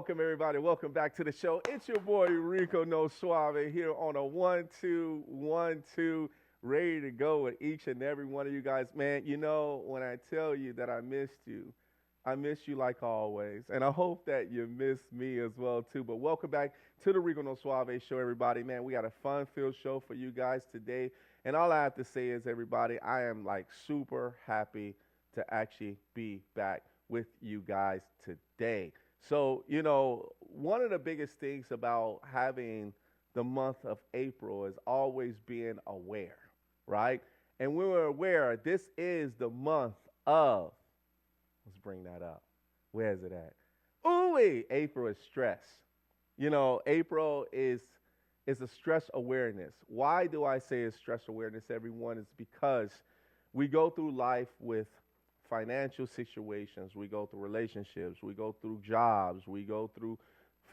welcome everybody. Welcome back to the show. It's your boy Rico No Suave here on a 1-2-1-2, ready to go with each and every one of you guys. Man, you know, when I tell you that I miss you like always. And I hope that you miss me as well too. But welcome back to the Rico No Suave show, everybody. Man, we got a fun-filled show for you guys today. And all I have to say is, everybody, I am like super happy to actually be back with you guys today. So, you know, one of the biggest things about having the month of April is always being aware, right? And when we're aware, this is the month of, let's bring that up. Where is it at? Ooh, April is stress. You know, April is a stress awareness. Why do I say it's stress awareness, everyone? It's because we go through life with financial situations, we go through relationships, we go through jobs, we go through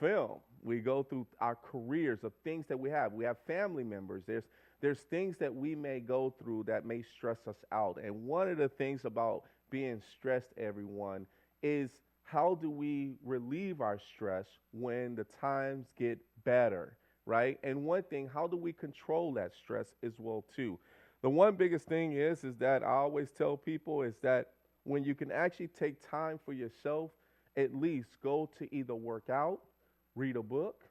film, we go through our careers of things that we have. We have family members. There's things that we may go through that may stress us out. And one of the things about being stressed, everyone, is how do we relieve our stress when the times get better, right? And one thing, how do we control that stress as well too? The one biggest thing is that I always tell people is that when you can actually take time for yourself, at least go to either work out, read a book,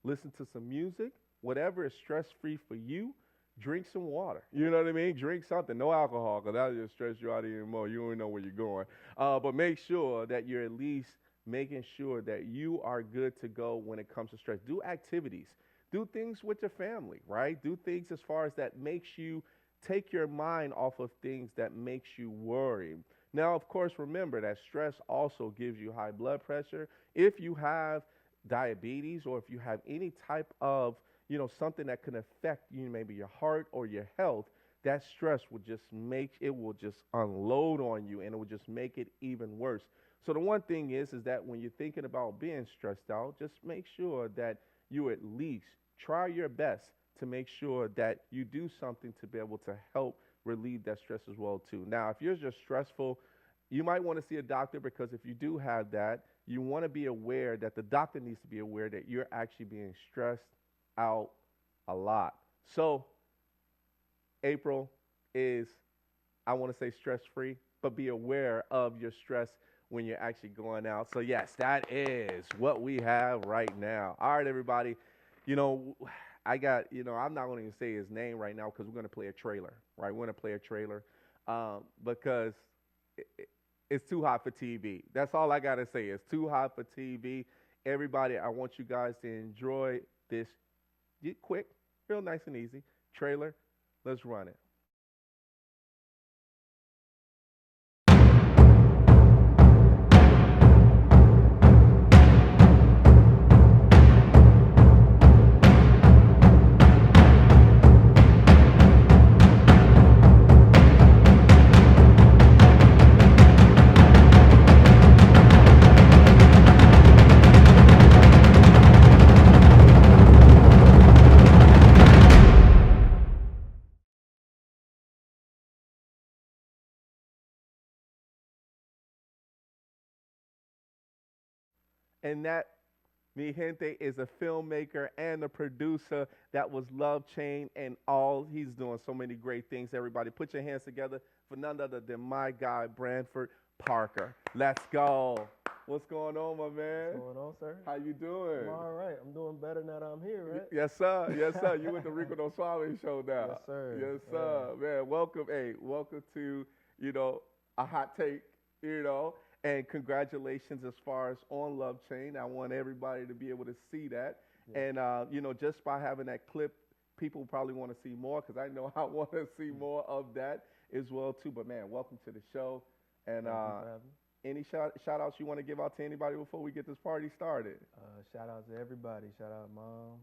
listen to some music, whatever is stress-free for you, drink some water. You know what I mean? Drink something. No alcohol, because that'll just stress you out even more. You don't even know where you're going. But make sure that you're at least making sure that you are good to go when it comes to stress. Do activities. Do things with your family, right? Do things as far as that makes you take your mind off of things that makes you worry. Now, of course, remember that stress also gives you high blood pressure. If you have diabetes or if you have any type of, you know, something that can affect you, maybe your heart or your health, that stress will just unload on you, and it will just make it even worse. So the one thing is that when you're thinking about being stressed out, just make sure that you at least try your best to make sure that you do something to be able to help relieve that stress as well too. Now, if you're just stressful, you might want to see a doctor, because if you do have that, you want to be aware that the doctor needs to be aware that you're actually being stressed out a lot. So April is, I want to say, stress-free, but be aware of your stress when you're actually going out. So yes, that is what we have right now. All right, everybody. You know, I'm not going to even say his name right now because we're going to play a trailer, right? We're going to play a trailer because it's too hot for TV. That's all I got to say. It's too hot for TV. Everybody, I want you guys to enjoy this quick, real nice and easy trailer. Let's run it. And that, mi gente, is a filmmaker and a producer. That was Love Chain, and all he's doing so many great things. Everybody, put your hands together for none other than my guy, Branford Parker. Let's go. What's going on, my man? What's going on, sir? How you doing? I'm all right. I'm doing better now that I'm here, right? Yes, sir. Yes, sir. You with the Rico No Suave show now. Yes, sir. Yes, sir. Yeah. Man, welcome. Hey, welcome to, you know, a hot take, you know. And congratulations as far as on Love Chain. I want everybody to be able to see that. Yeah. And, you know, just by having that clip, people probably want to see more, because I know I want to see more of that as well, too. But, man, welcome to the show. And any shout outs you want to give out to anybody before we get this party started? Shout out to everybody. Shout out Mom,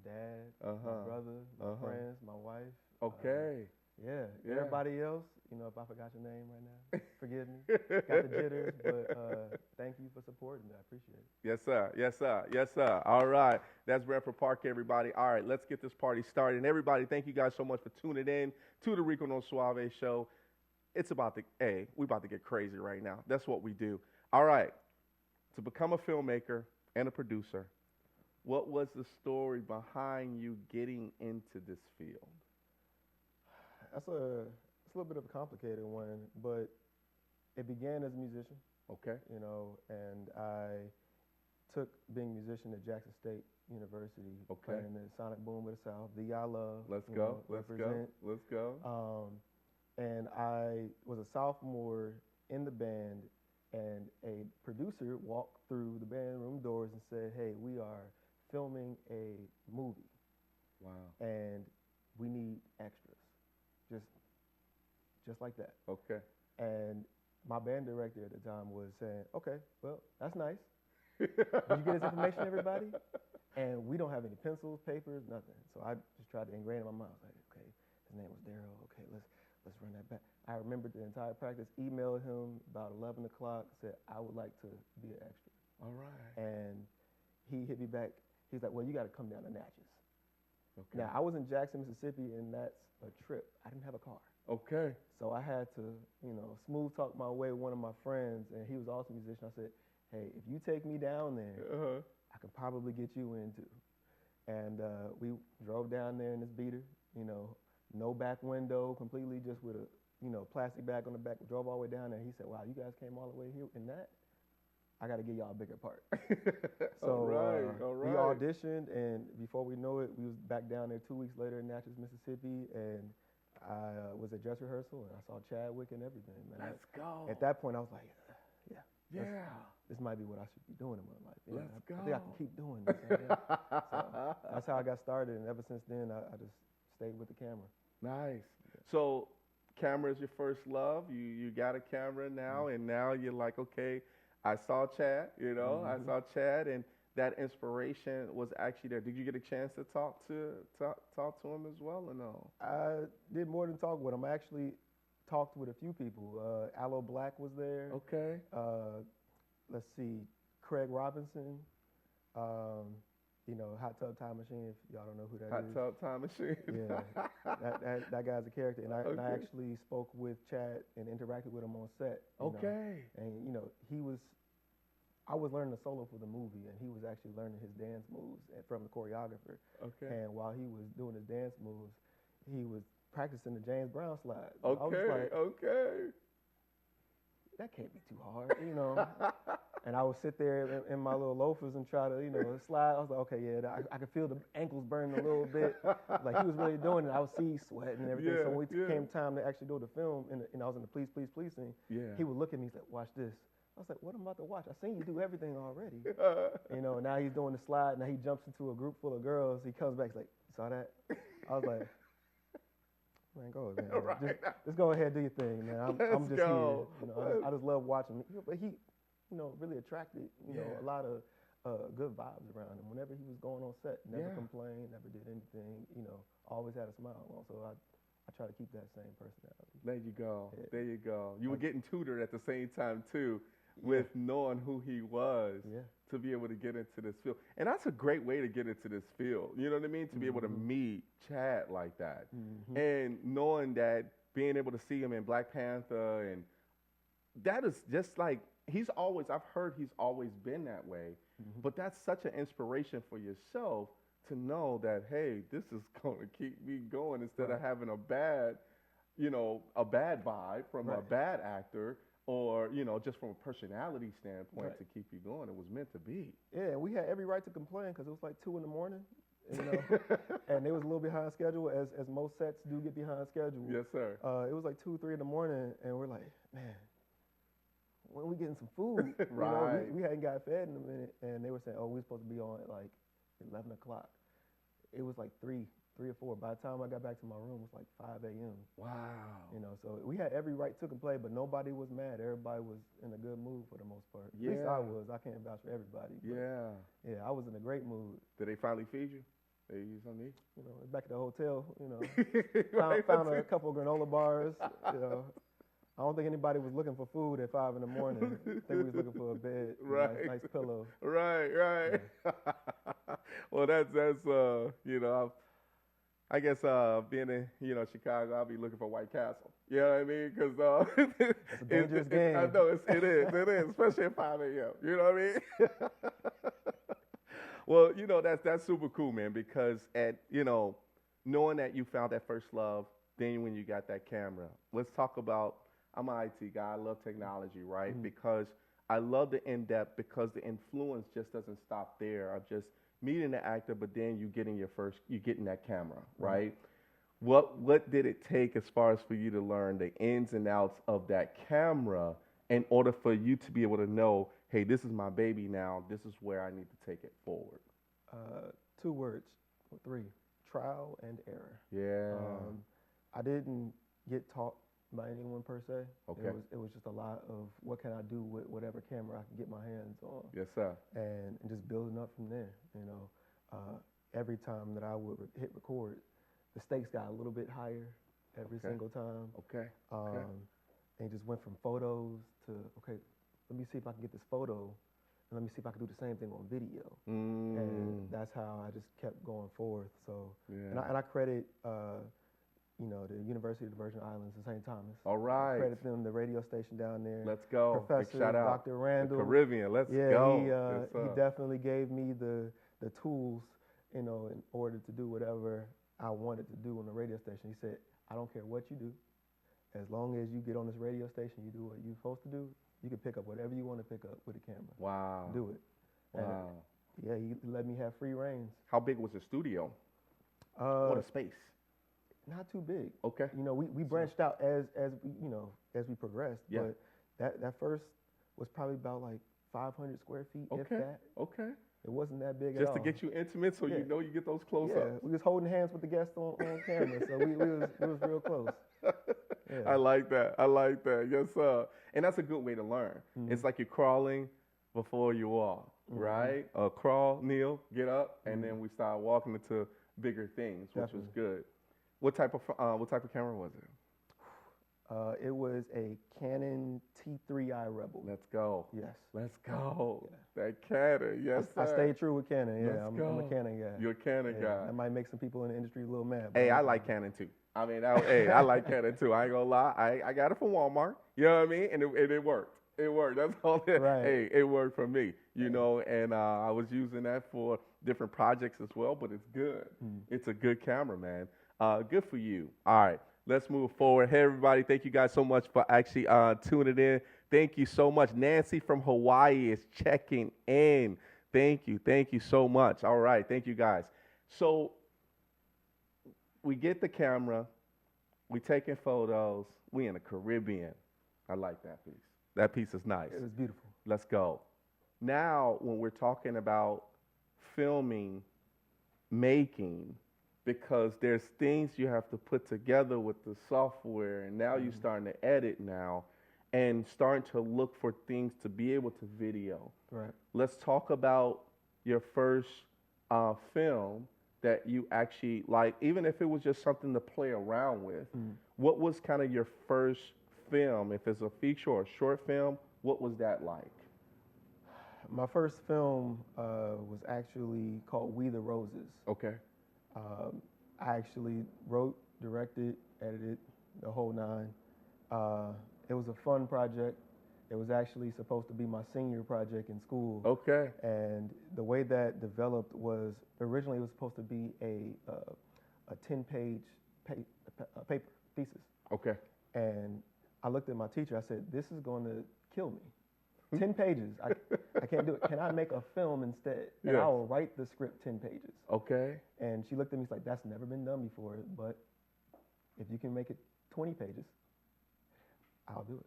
Dad, my brother, my friends, my wife. Okay. Yeah. Everybody else, you know, if I forgot your name right now, forgive me. Got the jitters, but thank you for supporting me. I appreciate it. Yes, sir. Yes, sir. Yes, sir. All right. That's Branford Park, everybody. All right, let's get this party started. And everybody, thank you guys so much for tuning in to the Rico No Suave show. It's about to, we about to get crazy right now. That's what we do. All right. To become a filmmaker, and a producer. What was the story behind you getting into this field? It's a little bit of a complicated one, but it began as a musician, Okay. and I took being a musician at Jackson State University, Okay. playing the Sonic Boom of the South, the I Love. Let's go. Represent. Let's go. And I was a sophomore in the band, and a producer walked through the band room doors and said, "Hey, we are filming a movie, Wow. and we need extras." Just like that. Okay. And my band director at the time was saying, "Okay, well, that's nice. Did you get his information, everybody?" And we don't have any pencils, papers, nothing. So I just tried to ingrain in my mind. I was like, okay, his name was Daryl. Okay, let's run that back. I remembered the entire practice, emailed him about 11 o'clock, said, "I would like to be an extra." All right. And he hit me back. He's like, "Well, you got to come down to Natchez." Okay. Now, I was in Jackson, Mississippi, and that's a trip. I didn't have a car. Okay. So I had to, smooth talk my way with one of my friends, and he was also a musician. I said, "Hey, if you take me down there, I could probably get you in too." And we drove down there in this beater, no back window, completely just with a, plastic bag on the back. We drove all the way down there. He said, "Wow, you guys came all the way here in that? I got to give y'all a bigger part." So all right. we auditioned, and before we know it, we was back down there 2 weeks later in Natchez, Mississippi, and I was at dress rehearsal, and I saw Chadwick and everything. Man. Let's go. At that point, I was like, Yeah. This might be what I should be doing in my life. Yeah, Let's go. I think I can keep doing this. So that's how I got started, and ever since then, I just stayed with the camera. Nice. So, camera is your first love. You got a camera now, and now you're like, okay, I saw Chad. I saw Chad, and that inspiration was actually there. Did you get a chance to talk to him as well, or no? I did more than talk with him. I actually talked with a few people. Aloe Black was there. Okay. Let's see, Craig Robinson. Hot Tub Time Machine. If y'all don't know who that is. Hot Tub Time Machine. Yeah, that guy's a character, and I actually spoke with Chad and interacted with him on set. Okay. And I was learning the solo for the movie, and he was actually learning his dance moves from the choreographer. Okay. And while he was doing his dance moves, he was practicing the James Brown slide. Okay. I was like, okay. That can't be too hard, And I would sit there in my little loafers and try to, slide. I was like, okay, yeah, I could feel the ankles burning a little bit. Like he was really doing it. I would see sweat and everything. So when it came time to actually do the film, and I was in the please scene, he would look at me and say, "Watch this." I was like, "What am I about to watch? I seen you do everything already." Now he's doing the slide. Now he jumps into a group full of girls. He comes back, he's like, "You saw that?" I was like, "Man, go ahead, man. Right. Just go ahead, do your thing, man. I'm just go. here. I just love watching him." But he, really attracted, a lot of good vibes around him. Whenever he was going on set, never complained, never did anything. Always had a smile on. So I try to keep that same personality. There you go. Yeah. There you go. You were getting tutored at the same time too, with knowing who he was to be able to get into this field. And that's a great way to get into this field. You know what I mean? To be able to meet Chad like that. And knowing that, being able to see him in Black Panther, and that is just like, I've heard he's always been that way. But that's such an inspiration for yourself to know that, hey, this is going to keep me going instead of having a bad vibe from a bad actor, or, just from a personality standpoint to keep you going. It was meant to be. Yeah, we had every right to complain because it was like 2 a.m, and it was a little behind schedule, as most sets do get behind schedule. Yes, sir. It was like 2, 3 in, and we're like, man, when we getting some food? Right. We hadn't got fed in a minute, and they were saying, "Oh, we're supposed to be on at like 11 o'clock." It was like 3 or 4. By the time I got back to my room, it was like 5 a.m. Wow. So we had every right to complain, but nobody was mad. Everybody was in a good mood for the most part. Yeah. At least I was. I can't vouch for everybody. Yeah, I was in a great mood. Did they finally feed you? They use something to eat? Back at the hotel, Right. found a couple of granola bars. I don't think anybody was looking for food at 5 a.m. I think we was looking for a bed, nice pillow. Right. Yeah. Well, that's I guess being in Chicago, I'll be looking for White Castle. You know what I mean? Because it's a dangerous game. I know it is, especially at 5 a.m. You know what I mean? Well, that's super cool, man. Because knowing that you found that first love, then when you got that camera, let's talk about. I'm an IT guy. I love technology, right? Mhm. Because I love the in depth because the influence just doesn't stop there of just meeting the actor, but then you getting that camera, right? What did it take as far as for you to learn the ins and outs of that camera in order for you to be able to know, hey, this is my baby now. This is where I need to take it forward. Uh, 2 words, or 3: trial and error. Yeah. I didn't get taught by anyone per se. Okay. It was just a lot of what can I do with whatever camera I can get my hands on, Yes, sir. and just building up from there. Every time that I would hit record, the stakes got a little bit higher every Okay. single time. Okay. Okay. And it just went from photos to, okay, let me see if I can get this photo, and let me see if I can do the same thing on video. And that's how I just kept going forth. So, Yeah. and I credit, the University of the Virgin Islands in St. Thomas. All right. I credit them, the radio station down there. Let's go. Big Professor shout out. Dr. Randall. The Caribbean. Let's Yeah, go. he definitely gave me the tools, in order to do whatever I wanted to do on the radio station. He said, I don't care what you do. As long as you get on this radio station, you do what you're supposed to do, you can pick up whatever you want to pick up with a camera. Wow. Do it. Wow. And, he let me have free reins. How big was the studio? What a space. Not too big. Okay. We branched out as we progressed. Yeah. But that first was probably about like 500 square feet, if Okay. that. Okay. It wasn't that big at all. Just to get you intimate, so Yeah. you get those close Yeah, ups. we was holding hands with the guests on camera, so we was real close. Yeah. I like that. Yes, sir. And that's a good way to learn. Mhm. It's like you're crawling before you walk, right? Crawl, kneel, get up, and then we start walking into bigger things, which was good. What type of camera was it? It was a Canon T3i Rebel. Let's go. Yes. Let's go. Yeah. That Canon, yes, sir. I stayed true with Canon. Yeah, Let's I'm go. a Canon guy. You're a Canon guy. That might make some people in the industry a little mad. But Hey, I like Canon too. I mean, I like Canon too. I ain't gonna lie. I got it from Walmart. You know what I mean? And it worked. It worked. That's all. Right. Hey, it worked for me. And I was using that for different projects as well. But it's good. It's a good camera, man. Good for you. All right. Let's move forward. Hey, everybody. Thank you guys so much for actually tuning in. Thank you so much. Nancy from Hawaii is checking in. Thank you. Thank you so much. All right. Thank you, guys. So we get the camera. We taking photos. We in the Caribbean. I like that piece. That piece is nice. It was beautiful. Let's go. Now, when we're talking about filming, making, because there's things you have to put together with the software, and now you're starting to edit now and starting to look for things to be able to video. Right. Let's talk about your first film that you actually like, even if it was just something to play around with. What was kind of your first film? If it's a feature or a short film, what was that like? My first film was actually called We the Roses. Okay. I actually wrote, directed, edited, the whole nine. It was a fun project. It was actually supposed to be my senior project in school. Okay. And the way that developed was, originally it was supposed to be a 10-page paper thesis. Okay. And I looked at my teacher. I said, "This is going to kill me. 10 pages. I can't do it. Can I make a film instead? And Yes. I will write the script 10 pages." Okay. And she looked at me. She's like, "That's never been done before. But if you can make it 20 pages, I'll do it.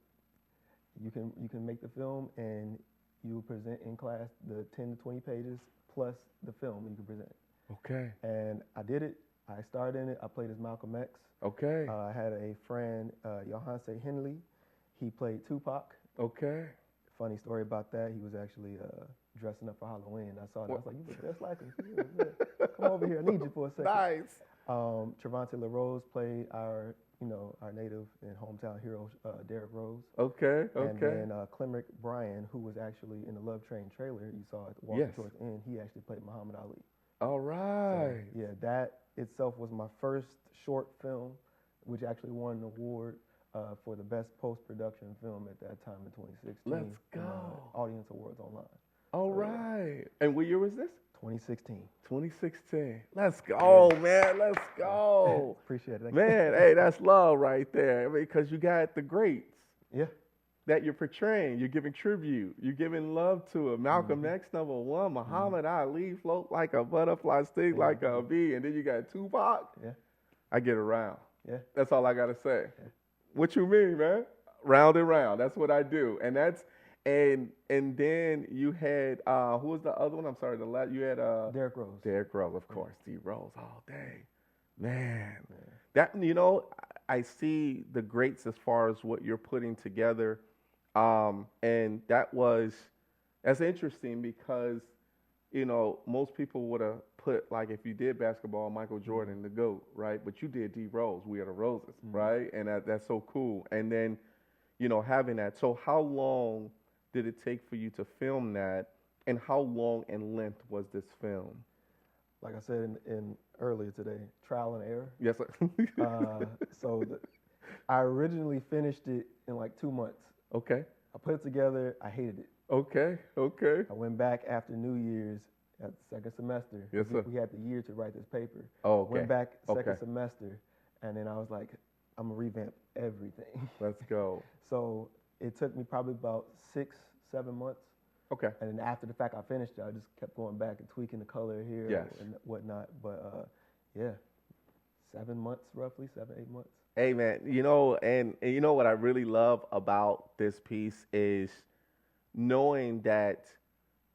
You can make the film, and you will present in class the 10 to 20 pages plus the film you can present." Okay. And I did it. I starred in it. I played as Malcolm X. Okay. I had a friend, Johanse Henley. He played Tupac. Okay. Funny story about that. He was actually dressing up for Halloween. I saw it. I was like, "You look just like him. Yeah. Come over here. I need you for a second." Nice. Trevante LaRose played our native and hometown hero, Derrick Rose. Okay. And Okay. then Clemrick Bryan, who was actually in the Love Train trailer you saw at the Walk Yes. towards the end, he actually played Muhammad Ali. All right. So, yeah, that itself was my first short film, which actually won an award for the best post-production film at that time in 2016. Let's go. Audience Awards Online. All So, right. And what year was this? 2016. 2016. Let's go, man. Let's go. Appreciate it. Man, hey, that's love right there. I mean, because you got the greats Yeah. that you're portraying. You're giving tribute. You're giving love to it. Malcolm X, #1. Muhammad Ali, float like a butterfly, sting like a bee. And then you got Tupac. Yeah. I get around. Yeah. That's all I got to say. Yeah. What you mean, man? Round and round. That's what I do. And that's, and then you had, who was the other one? I'm sorry, you had Derrick Rose. Derrick Rose, of course. D Rose all day. Man. That, you know, I see the greats as far as what you're putting together. And that's interesting because, you know, most people would have put, like, if you did basketball, Michael Jordan, the GOAT, right? But you did D Rose, We Are the Roses, right? And that's so cool. And then, you know, having that. So how long did it take for you to film that? And how long in length was this film? Like I said in earlier today, trial and error. Yes, sir. I originally finished it in like 2 months. Okay. I put it together. I hated it. Okay. I went back after New Year's at the second semester. Yes, sir. We had the year to write this paper. Oh, okay. Went back second semester, and then I was like, I'm gonna revamp everything. Let's go. So it took me probably about 6-7 months. Okay. And then after the fact I finished it, I just kept going back and tweaking the color here and whatnot. But yeah, 7 months roughly, 7-8 months. Hey man, you know, and you know what I really love about this piece is knowing that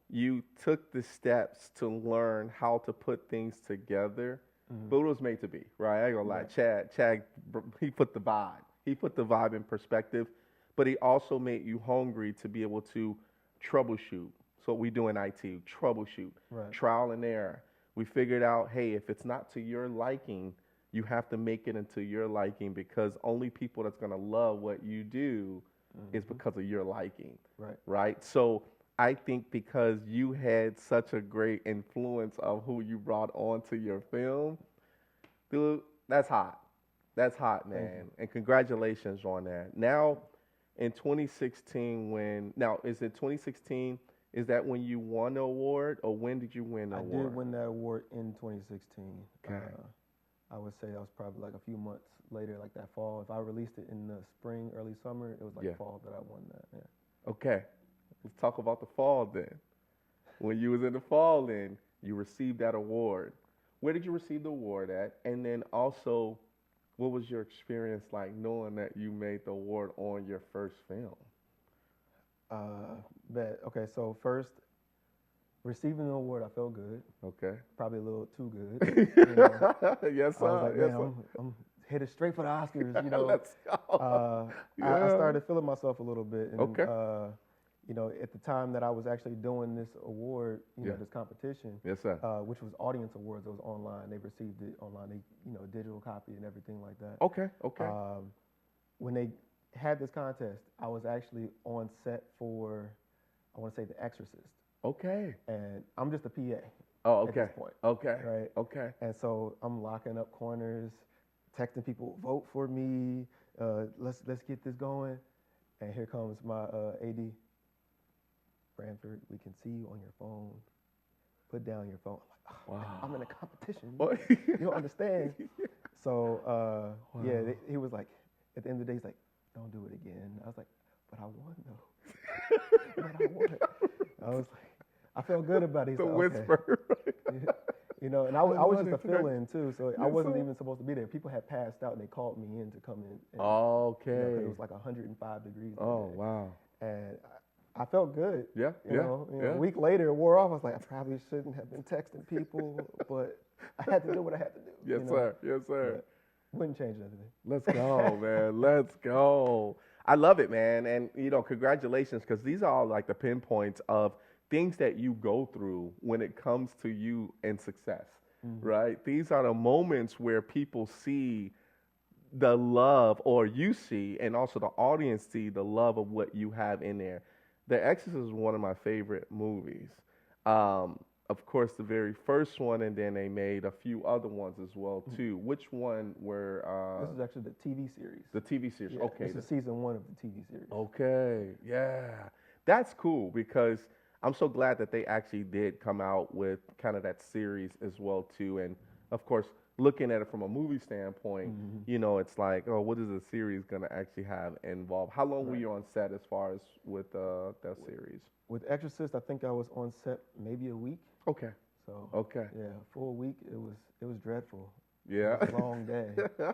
you took the steps to learn how to put things together, but it was made to be, right? I ain't gonna lie. Chad, he put the vibe. He put the vibe in perspective, but he also made you hungry to be able to troubleshoot. So we do in IT, troubleshoot, trial and error. We figured out, hey, if it's not to your liking, you have to make it into your liking, because only people that's gonna love what you do is because of your liking, right? So I think because you had such a great influence of who you brought onto your film, dude, that's hot. That's hot, man. And congratulations on that. Now, in 2016, is it 2016? Is that when you won the award, or when did you win the award? I did win that award in 2016. Okay. I would say that was probably like a few months later, like that fall. If I released it in the spring, early summer, it was like fall that I won that. Yeah. Okay. Let's talk about the fall then. When you was in the fall then, you received that award. Where did you receive the award at? And then also, what was your experience like knowing that you made the award on your first film? Okay, so first, receiving the award, I felt good. Okay. Probably a little too good. You know? Yes, sir. I was like, man, I'm headed straight for the Oscars, you know. Let's go. I started feeling myself a little bit. And, okay. You know, at the time that I was actually doing this award, you know, this competition, yes, sir. Which was Audience Awards, it was online. They received it online, you know, digital copy and everything like that. Okay, okay. When they had this contest, I was actually on set for, I want to say, The Exorcist. Okay. And I'm just a PA. Oh, okay. At this point. Okay. Right. Okay. And so I'm locking up corners, texting people, vote for me. Let's get this going. And here comes my AD. Branford, we can see you on your phone. Put down your phone. I'm like, wow. I'm in a competition. You don't understand. So, wow. He was like, at the end of the day, he's like, don't do it again. I was like, but I won, though. But I won. I was like, I felt good about it. He's the like, whisper. Okay. You know, and I was just a fill-in, too, so I wasn't even supposed to be there. People had passed out, and they called me in to come in. And, okay. You know, 'cause it was like 105 degrees. Oh, wow. And I felt good. Yeah, you know, a week later, it wore off. I was like, I probably shouldn't have been texting people, but I had to do what I had to do. Yes, sir. Yes, sir. But wouldn't change anything. Let's go, man. Let's go. I love it, man. And, you know, congratulations, because these are all like the pinpoints of things that you go through when it comes to you and success, right? These are the moments where people see the love, or you see, and also the audience see the love of what you have in there. The Exorcist is one of my favorite movies. Of course, the very first one, and then they made a few other ones as well, too. Which one were... this is actually the TV series. The TV series, okay. This is season 1 of the TV series. Okay, yeah. That's cool, because I'm so glad that they actually did come out with kind of that series as well too. And of course, looking at it from a movie standpoint, it's like, oh, what is the series gonna actually have involved? How long were Right. you on set as far as with that series? With Exorcist, I think I was on set maybe a week. Okay. So Okay. yeah, for a week it was dreadful. Yeah. It was a long day. Yeah.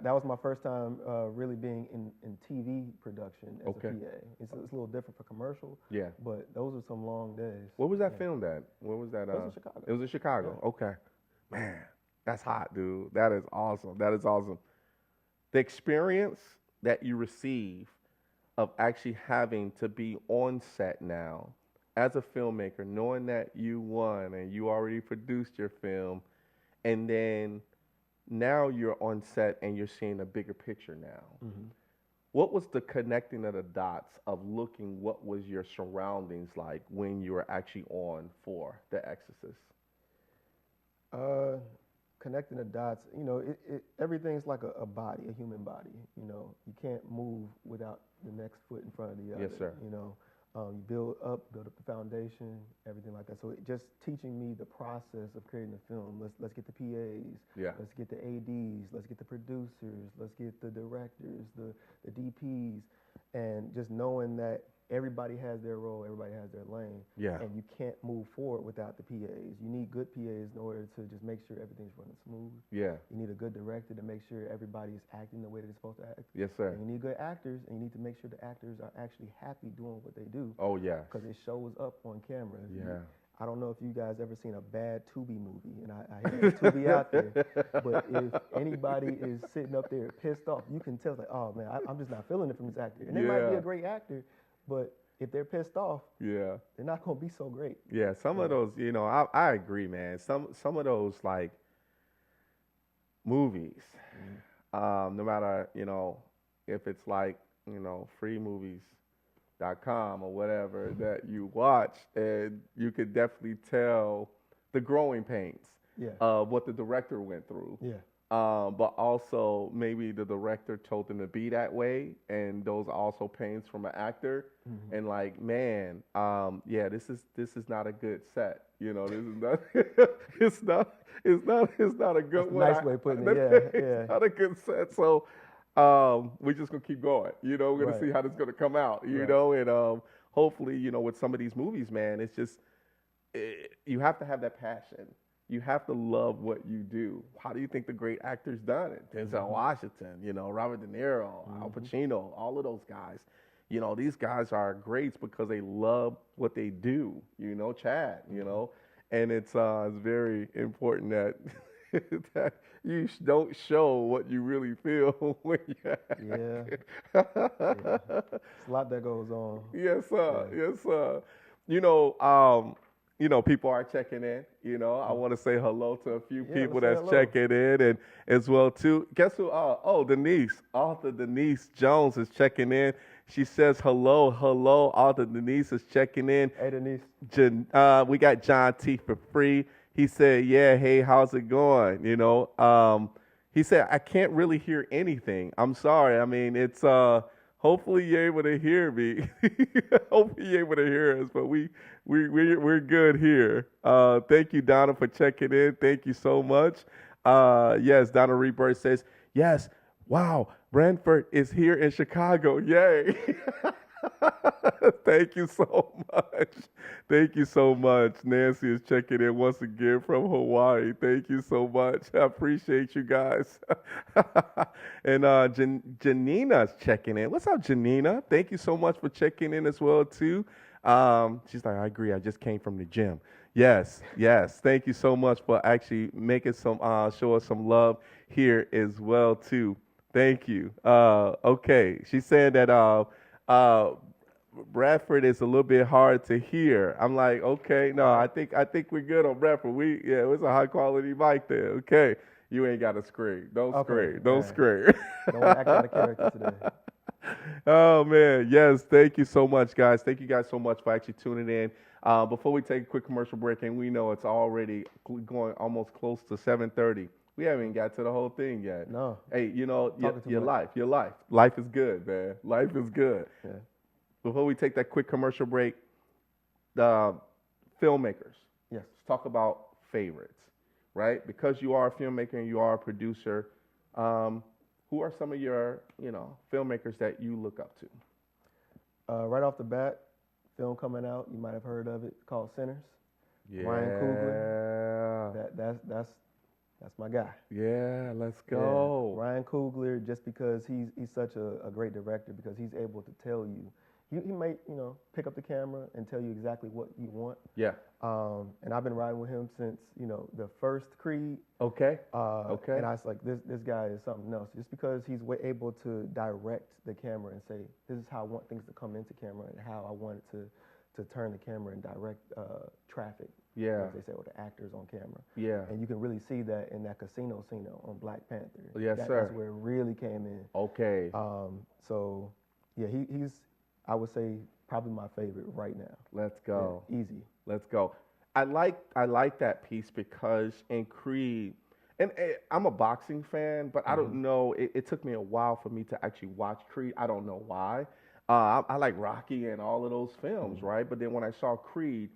That was my first time really being in TV production as Okay. a PA. It's a little different for commercial, Yeah. but those were some long days. Where was that Yeah. filmed at? Where was that? It was in Chicago. It was in Chicago. Yeah. Okay. Man, that's hot, dude. That is awesome. That is awesome. The experience that you receive of actually having to be on set now as a filmmaker, knowing that you won and you already produced your film, and then now you're on set and you're seeing a bigger picture now. Mm-hmm. What was the connecting of the dots of looking what was your surroundings like when you were actually on for The Exorcist? Connecting the dots, everything's like a body, a human body. You can't move without the next foot in front of the other. Yes, sir. You build up the foundation, everything like that. So it just teaching me the process of creating a film. Let's get the PAs. Yeah. Let's get the ADs. Let's get the producers. Let's get the directors, the DPs, and just knowing that everybody has their role, everybody has their lane. Yeah. And you can't move forward without the PAs. You need good PAs in order to just make sure everything's running smooth. Yeah. You need a good director to make sure everybody's acting the way that they're supposed to act. Yes, sir. And you need good actors, and you need to make sure the actors are actually happy doing what they do. Oh, yeah. Because it shows up on camera. Yeah. I don't know if you guys ever seen a bad Tubi movie, and I hear Tubi out there. But if anybody is sitting up there pissed off, you can tell, like, oh man, I'm just not feeling it from this actor. And they might be Yeah. a great actor, but if they're pissed off, Yeah. they're not going to be so great. Yeah. Some of those, I agree, man. Some of those like movies, no matter, if it's like, freemovies.com or whatever that you watch, and you could definitely tell the growing pains Yeah. of what the director went through. Yeah. But also maybe the director told them to be that way, and those are also pains from an actor. Mm-hmm. And like, man, yeah, this is not a good set. This is not. it's not a good That's a one. nice way of putting it. Yeah, It's not a good set. So we're just gonna keep going. We're gonna Right. see how this is gonna come out. Right. And hopefully, with some of these movies, man, it's just you have to have that passion. You have to love what you do. How do you think the great actors done it? Denzel Washington, Robert De Niro, Al Pacino, all of those guys. These guys are greats because they love what they do. Chad. And it's very important that that you don't show what you really feel when you're Yeah. Yeah. It's a lot that goes on. Yes, sir. Yeah. Yes, sir. People are checking in. I want to say hello to a few Yeah, people let's say that's hello. checking in, and as well too. Guess who? Author Denise Jones is checking in. She says hello. Author Denise is checking in. Hey, Denise. We got John T for free. He said, "Yeah, hey, how's it going?" He said, "I can't really hear anything. I'm sorry. I mean, it's hopefully you're able to hear me. Hopefully you're able to hear us, but we're good here. Thank you, Donna, for checking in. Thank you so much. Yes, Donna Rebirth says, yes, wow, Branford is here in Chicago. Yay. Thank you so much. Thank you so much. Nancy is checking in once again from Hawaii. Thank you so much. I appreciate you guys. And Janina's checking in. What's up, Janina? Thank you so much for checking in as well, too. She's like, I agree. I just came from the gym. Yes. Thank you so much for actually making some, show us some love here as well, too. Thank you. Okay. She's saying that, Bradford is a little bit hard to hear. I'm like, okay, no, I think we're good on Bradford. It was a high quality mic there. Okay, you ain't got to scream. Don't scream. Don't scream. Don't act out of character today. Oh man, yes. Thank you so much, guys. Thank you guys so much for actually tuning in. Before we take a quick commercial break, and we know it's already going almost close to 7:30. We haven't even got to the whole thing yet. No. Hey, Talking too your much. life. Life is good, man. Life is good. Yeah. Before we take that quick commercial break, the filmmakers. Yes. Let's talk about favorites, right? Because you are a filmmaker and you are a producer. Who are some of your, filmmakers that you look up to? Right off the bat, film coming out, you might have heard of it, called Sinners. Yeah. Ryan Coogler. That's my guy. Yeah, let's go. Yeah. Ryan Coogler, just because he's such a great director, because he's able to tell you. He might, pick up the camera and tell you exactly what you want. Yeah. And I've been riding with him since, the first Creed. Okay. Okay. And I was like, this guy is something else. Just because he's able to direct the camera and say, this is how I want things to come into camera and how I want it to turn the camera and direct traffic. Yeah. As they say, or the actors on camera. Yeah. And you can really see that in that casino scene on Black Panther. Yes, sir. That's where it really came in. Okay. So, yeah, he's, I would say, probably my favorite right now. Let's go. Yeah, easy. Let's go. I like that piece because in Creed, and I'm a boxing fan, but I don't know. It took me a while for me to actually watch Creed. I don't know why. I like Rocky and all of those films, right? But then when I saw Creed,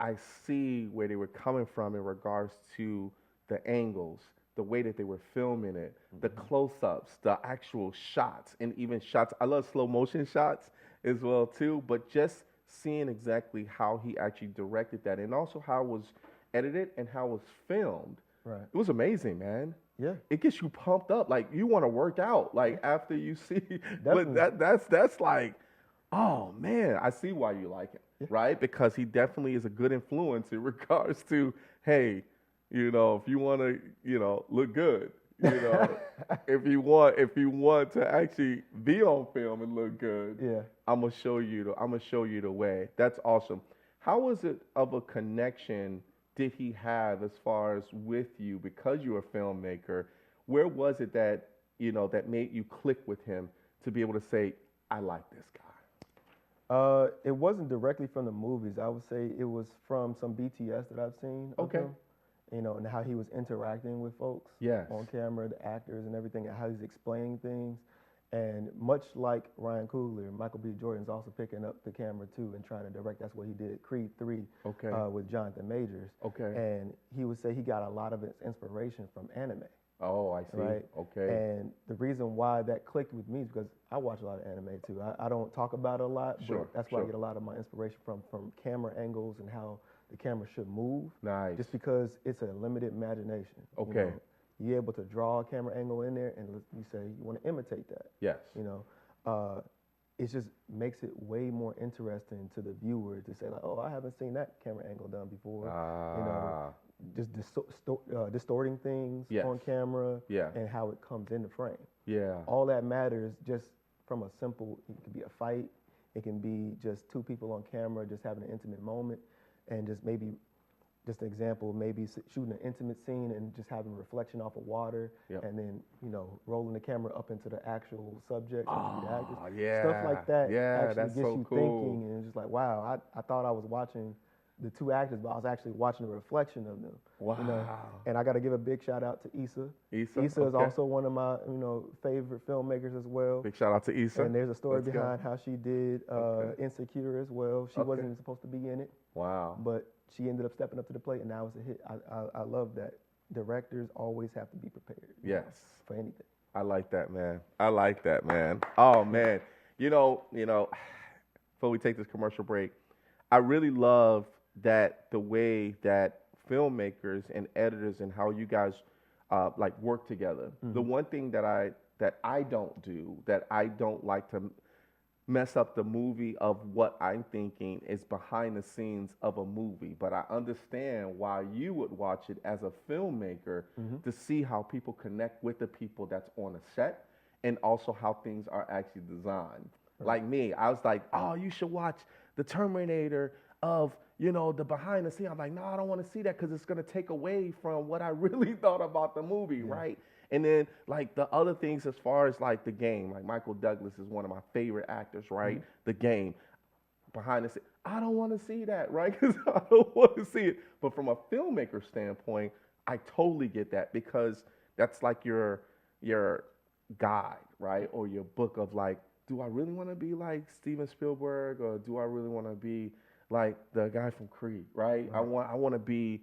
I see where they were coming from in regards to the angles, the way that they were filming it, the close-ups, the actual shots, and even shots. I love slow motion shots as well too, but just seeing exactly how he actually directed that and also how it was edited and how it was filmed. Right. It was amazing, man. Yeah. It gets you pumped up. Like you want to work out like after you see. Definitely. But that's like, oh man, I see why you like him, right? Because he definitely is a good influence in regards to, hey, if you want to, look good, if you want to actually be on film and look good, Yeah. I'm gonna show you the way. That's awesome. How was it of a connection did he have as far as with you because you're a filmmaker? Where was it that that made you click with him to be able to say, I like this guy? It wasn't directly from the movies. I would say it was from some BTS that I've seen. Okay. And how he was interacting with folks on camera, the actors and everything, and how he's explaining things. And much like Ryan Coogler, Michael B. Jordan's also picking up the camera too and trying to direct. That's what he did at Creed 3 with Jonathan Majors. Okay. And he would say he got a lot of his inspiration from anime. Oh, I see. Right? Okay. And the reason why that clicked with me is because I watch a lot of anime too. I don't talk about it a lot, but that's where I get a lot of my inspiration from camera angles and how the camera should move. Nice. Just because it's a limited imagination. Okay. You're able to draw a camera angle in there and you say you want to imitate that. Yes. It just makes it way more interesting to the viewer to say like, oh, I haven't seen that camera angle done before. Just distorting things on camera and how it comes into frame. Yeah. All that matters just from a simple, it could be a fight, it can be just two people on camera just having an intimate moment and just maybe, just an example, maybe shooting an intimate scene and just having reflection off of water and then, rolling the camera up into the actual subject. Stuff like that actually gets you thinking and it's just like, wow, I thought I was watching the two actors, but I was actually watching a reflection of them. Wow. And I got to give a big shout out to Issa. Issa is also one of my, favorite filmmakers as well. Big shout out to Issa. And there's a story behind how she did Insecure as well. She wasn't even supposed to be in it. Wow. But she ended up stepping up to the plate, and now it's a hit. I love that. Directors always have to be prepared. Yes. For anything. I like that, man. Oh, man. Before we take this commercial break, I really love that the way that filmmakers and editors and how you guys work together. Mm-hmm. The one thing that I don't do, that I don't like to mess up the movie of what I'm thinking is behind the scenes of a movie, but I understand why you would watch it as a filmmaker to see how people connect with the people that's on a set and also how things are actually designed. Right. Like me, I was like, oh, you should watch The Terminator of, the behind the scene. I'm like, no, I don't want to see that because it's going to take away from what I really thought about the movie, right? And then, the other things as far as, The Game, Michael Douglas is one of my favorite actors, right? The Game, behind the scene. I don't want to see that, right? Because I don't want to see it. But from a filmmaker standpoint, I totally get that because that's your guide, right? Or your book of, do I really want to be like Steven Spielberg or do I really want to be like the guy from Creed, right? I want to be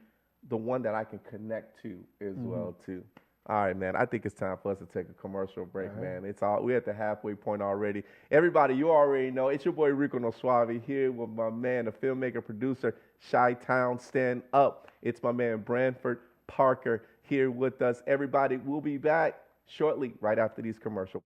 the one that I can connect to as well too. All right, man. I think it's time for us to take a commercial break, man. We're at the halfway point already. Everybody, you already know it's your boy Rico No Suave here with my man, the filmmaker, producer, Chi-Town Stand Up. It's my man Branford Parker here with us. Everybody, we'll be back shortly, right after these commercials.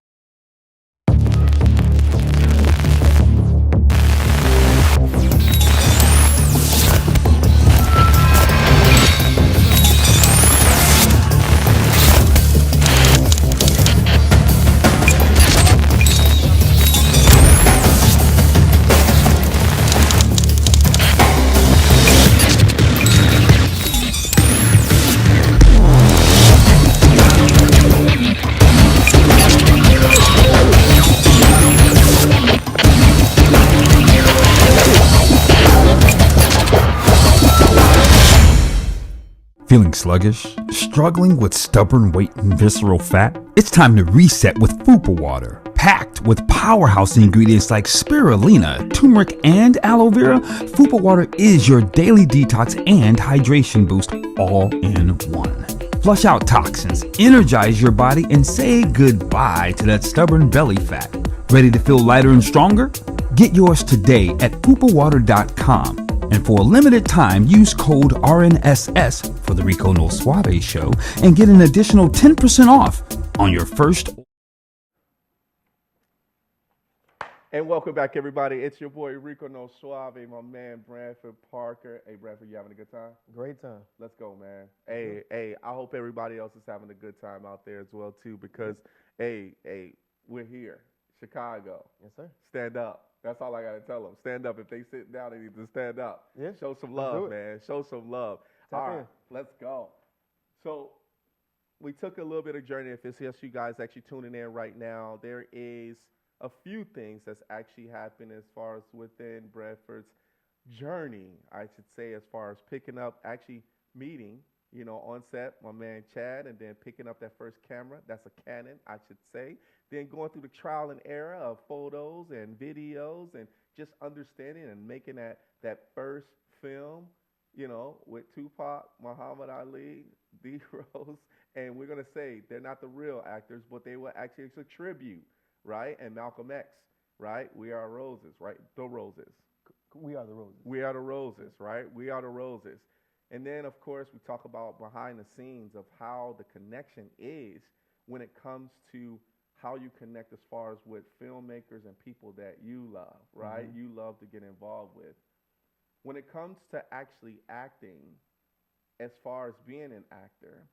Feeling sluggish? Struggling with stubborn weight and visceral fat? It's time to reset with Fupa Water. Packed with powerhouse ingredients like spirulina, turmeric, and aloe vera, Fupa Water is your daily detox and hydration boost all in one. Flush out toxins, energize your body, and say goodbye to that stubborn belly fat. Ready to feel lighter and stronger? Get yours today at fupawater.com. And for a limited time, use code RNSS for the Rico No Suave show and get an additional 10% off on your first. And welcome back, everybody. It's your boy Rico No Suave, my man Branford Parker. Hey, Branford, you having a good time? Great time. Let's go, man. Hey, I hope everybody else is having a good time out there as well, too, because, hey, we're here. Chicago. Yes, sir. Stand up. That's all I got to tell them. Stand up. If they sit down, they need to stand up. Yeah. Show some love, man. Show some love. Tap all right, in. let's go. So we took a little bit of journey. If it's just you guys actually tuning in right now, there is a few things that's actually happened as far as within Branford's journey, I should say, as far as picking up, actually meeting, on set, my man Chad, and then picking up that first camera. That's a Canon, I should say. Then going through the trial and error of photos and videos and just understanding and making that first film, with Tupac, Muhammad Ali, D-Rose. And we're going to say they're not the real actors, but they were actually a tribute, right? And Malcolm X, right? We are roses, right? The roses. We are the roses. We are the roses, right? We are the roses. And then, of course, we talk about behind the scenes of how the connection is when it comes to how you connect as far as with filmmakers and people that you love, right? Mm-hmm. You love to get involved with. When it comes to actually acting, as far as being an actor,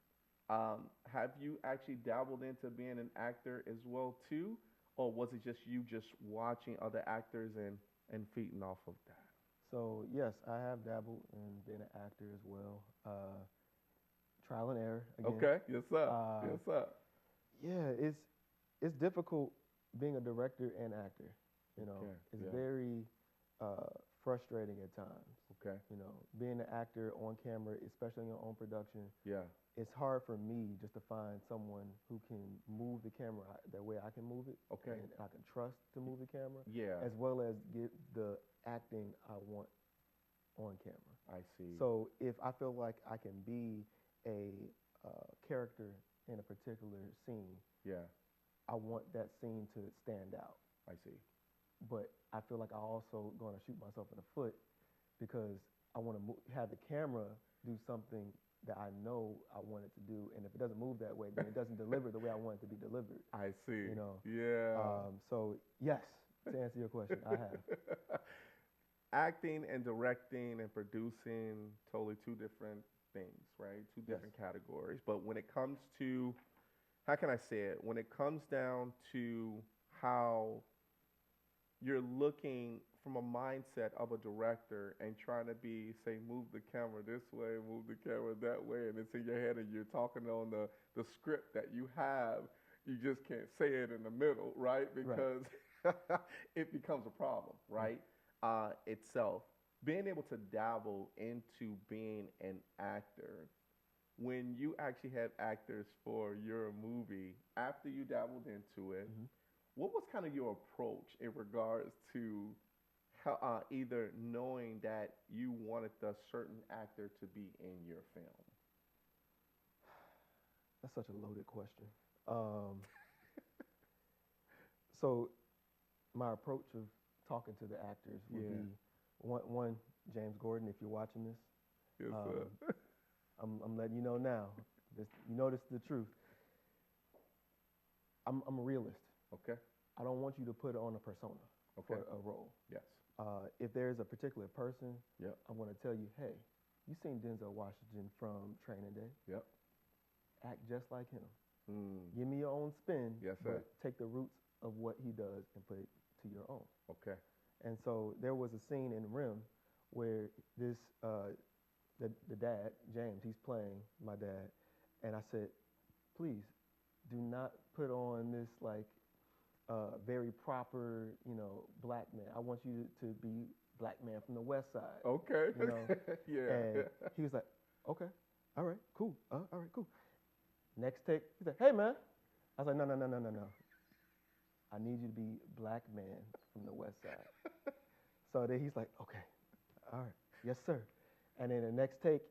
have you actually dabbled into being an actor as well, too? Or was it just you just watching other actors and feeding off of that? So, yes, I have dabbled in being an actor as well. Trial and error, again. Okay, yes, sir. Yes, sir. Yeah, it's difficult being a director and actor. It's very frustrating at times. Okay. Being an actor on camera, especially in your own production. Yeah. It's hard for me just to find someone who can move the camera the way I can move it. Okay. And I can trust to move the camera. Yeah. As well as get the acting I want on camera. I see. So if I feel like I can be a character in a particular scene, I want that scene to stand out. I see. But I feel like I also going to shoot myself in the foot because I want to have the camera do something that I know I want it to do, and if it doesn't move that way, then it doesn't deliver the way I want it to be delivered. I see. Yeah. So yes, to answer your question, I have. Acting and directing and producing, totally two different things, right? Two different categories. But when it comes to, how can I say it? When it comes down to how you're looking from a mindset of a director and trying to be, say, move the camera this way, move the camera that way, and it's in your head and you're talking on the script that you have, you just can't say it in the middle, right? Because it becomes a problem, right? Itself. Being able to dabble into being an actor, when you actually had actors for your movie, after you dabbled into it, what was kind of your approach in regards to either knowing that you wanted a certain actor to be in your film? That's such a loaded question. So my approach of talking to the actors would be one, James Gordon, if you're watching this, Yes, sir. I'm letting you know now. You know this is the truth. I'm a realist. Okay. I don't want you to put on a persona for a role. Yes. If there's a particular person, Yep. I'm going to tell you, hey, you seen Denzel Washington from Training Day. Yep. Act just like him. Mm. Give me your own spin, Yes, sir. but take the roots of what he does and put it to your own. Okay. And so there was a scene in Rim where this the dad, James, he's playing my dad, and I said, please do not put on this like very proper, black man. I want you to be black man from the West Side. Okay. You know? Yeah. And he was like, okay, all right, cool, all right, cool. Next take, he's like, hey man. I was like, no. I need you to be black man from the West Side. So then he's like, okay, all right, yes sir. And then the next take,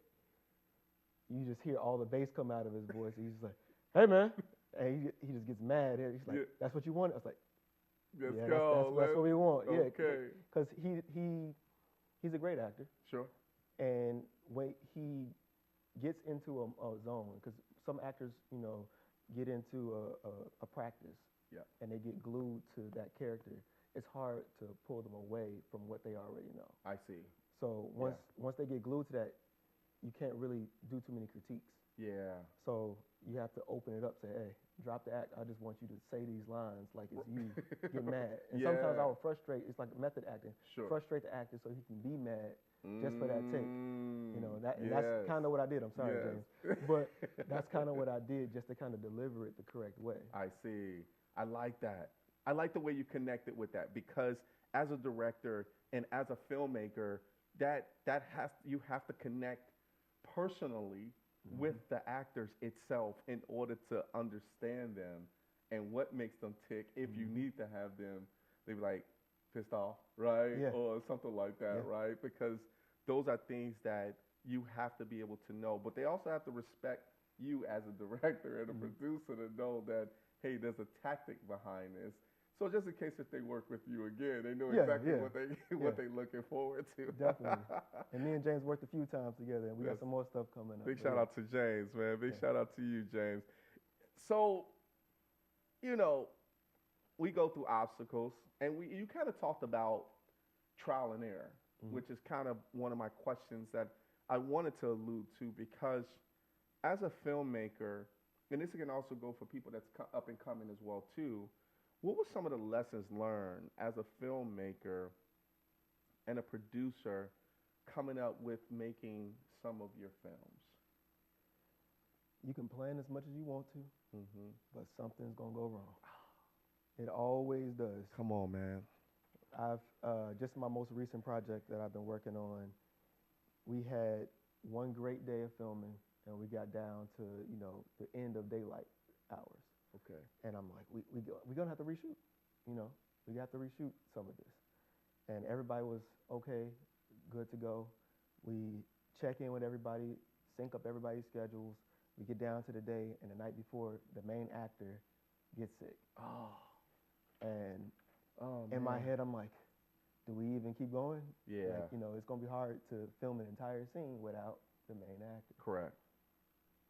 you just hear all the bass come out of his voice. He's just like, hey man. And he just gets mad. He's like, that's what you want? I was like, Let's yeah, go. that's what we want. Okay. Yeah, because he's a great actor. Sure. And when he gets into a zone, because some actors, get into a practice, and they get glued to that character, it's hard to pull them away from what they already know. I see. So once they get glued to that, you can't really do too many critiques. Yeah. So you have to open it up, say, hey, drop the act. I just want you to say these lines like it's you. Get mad. And sometimes I will frustrate. It's like method acting. Sure. Frustrate the actor so he can be mad just for that take. Yes. That's kind of what I did. I'm sorry, Yes. James. But that's kind of what I did just to kind of deliver it the correct way. I see. I like that. I like the way you connected with that, because as a director and as a filmmaker, you have to connect personally with the actors itself in order to understand them and what makes them tick. If you need to have them, they be like pissed off, right? Yeah. Or something like that, right? Because those are things that you have to be able to know, but they also have to respect you as a director and a producer to know that, hey, there's a tactic behind this. So just in case if they work with you again, they know exactly what they're looking forward to. Definitely. And me and James worked a few times together, and we got some more stuff coming up. Big shout out to James, man. Big shout out to you, James. So, we go through obstacles, and you kind of talked about trial and error, which is kind of one of my questions that I wanted to allude to, because as a filmmaker, and this can also go for people that's up and coming as well too, what were some of the lessons learned as a filmmaker and a producer coming up with making some of your films? You can plan as much as you want to, but something's going to go wrong. It always does. Come on, man. I've just my most recent project that I've been working on, we had one great day of filming, and we got down to, the end of daylight hours. Okay. And I'm like, we're going to have to reshoot. We have to reshoot some of this. And everybody was okay, good to go. We check in with everybody, sync up everybody's schedules. We get down to the day, and the night before, the main actor gets sick. Oh. And man. in my head, I'm like, do we even keep going? Yeah. Like, it's going to be hard to film an entire scene without the main actor. Correct.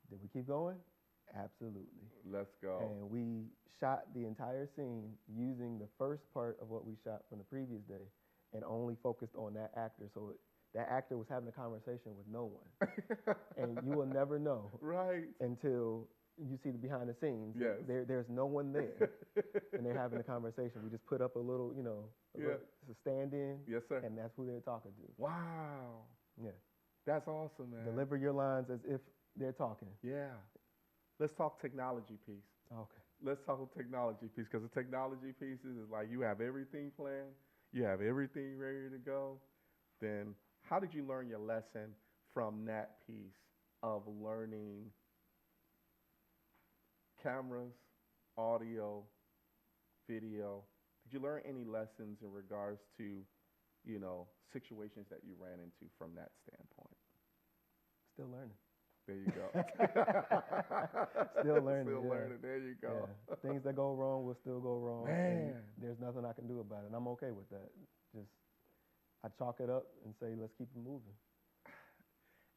Did we keep going? Absolutely. Let's go. And we shot the entire scene using the first part of what we shot from the previous day and only focused on that actor. So that actor was having a conversation with no one. And you will never know. Right. Until you see the behind the scenes. Yes. There's no one there. And they're having a conversation. We just put up a little, little stand-in. Yes, sir. And that's who they're talking to. Wow. Yeah. That's awesome, man. Deliver your lines as if they're talking. Yeah. Let's talk technology piece. Okay. Let's talk technology piece, because the technology pieces is like you have everything planned, you have everything ready to go. Then how did you learn your lesson from that piece of learning cameras, audio, video? Did you learn any lessons in regards to situations that you ran into from that standpoint? Still learning. There you go. Still learning. Still learning. There you go. Yeah. Things that go wrong will still go wrong. Man. And there's nothing I can do about it. And I'm okay with that. Just, I chalk it up and say, let's keep it moving.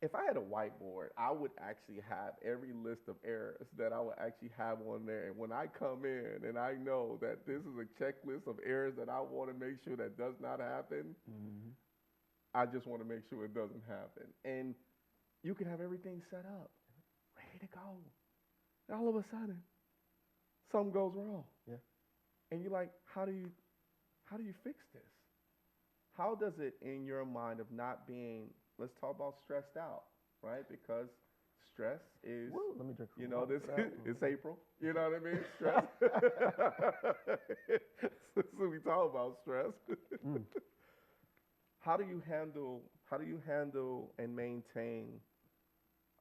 If I had a whiteboard, I would actually have every list of errors that I would actually have on there. And when I come in and I know that this is a checklist of errors that I want to make sure that does not happen, I just want to make sure it doesn't happen. And you can have everything set up, ready to go. And all of a sudden, something goes wrong. Yeah. And you're like, how do you fix this? How does it, in your mind, of not being, let's talk about stressed out, right? Because stress is, Woo, let me drink some this water. it's April. You know what I mean? Stress. So we talk about stress. How do you handle and maintain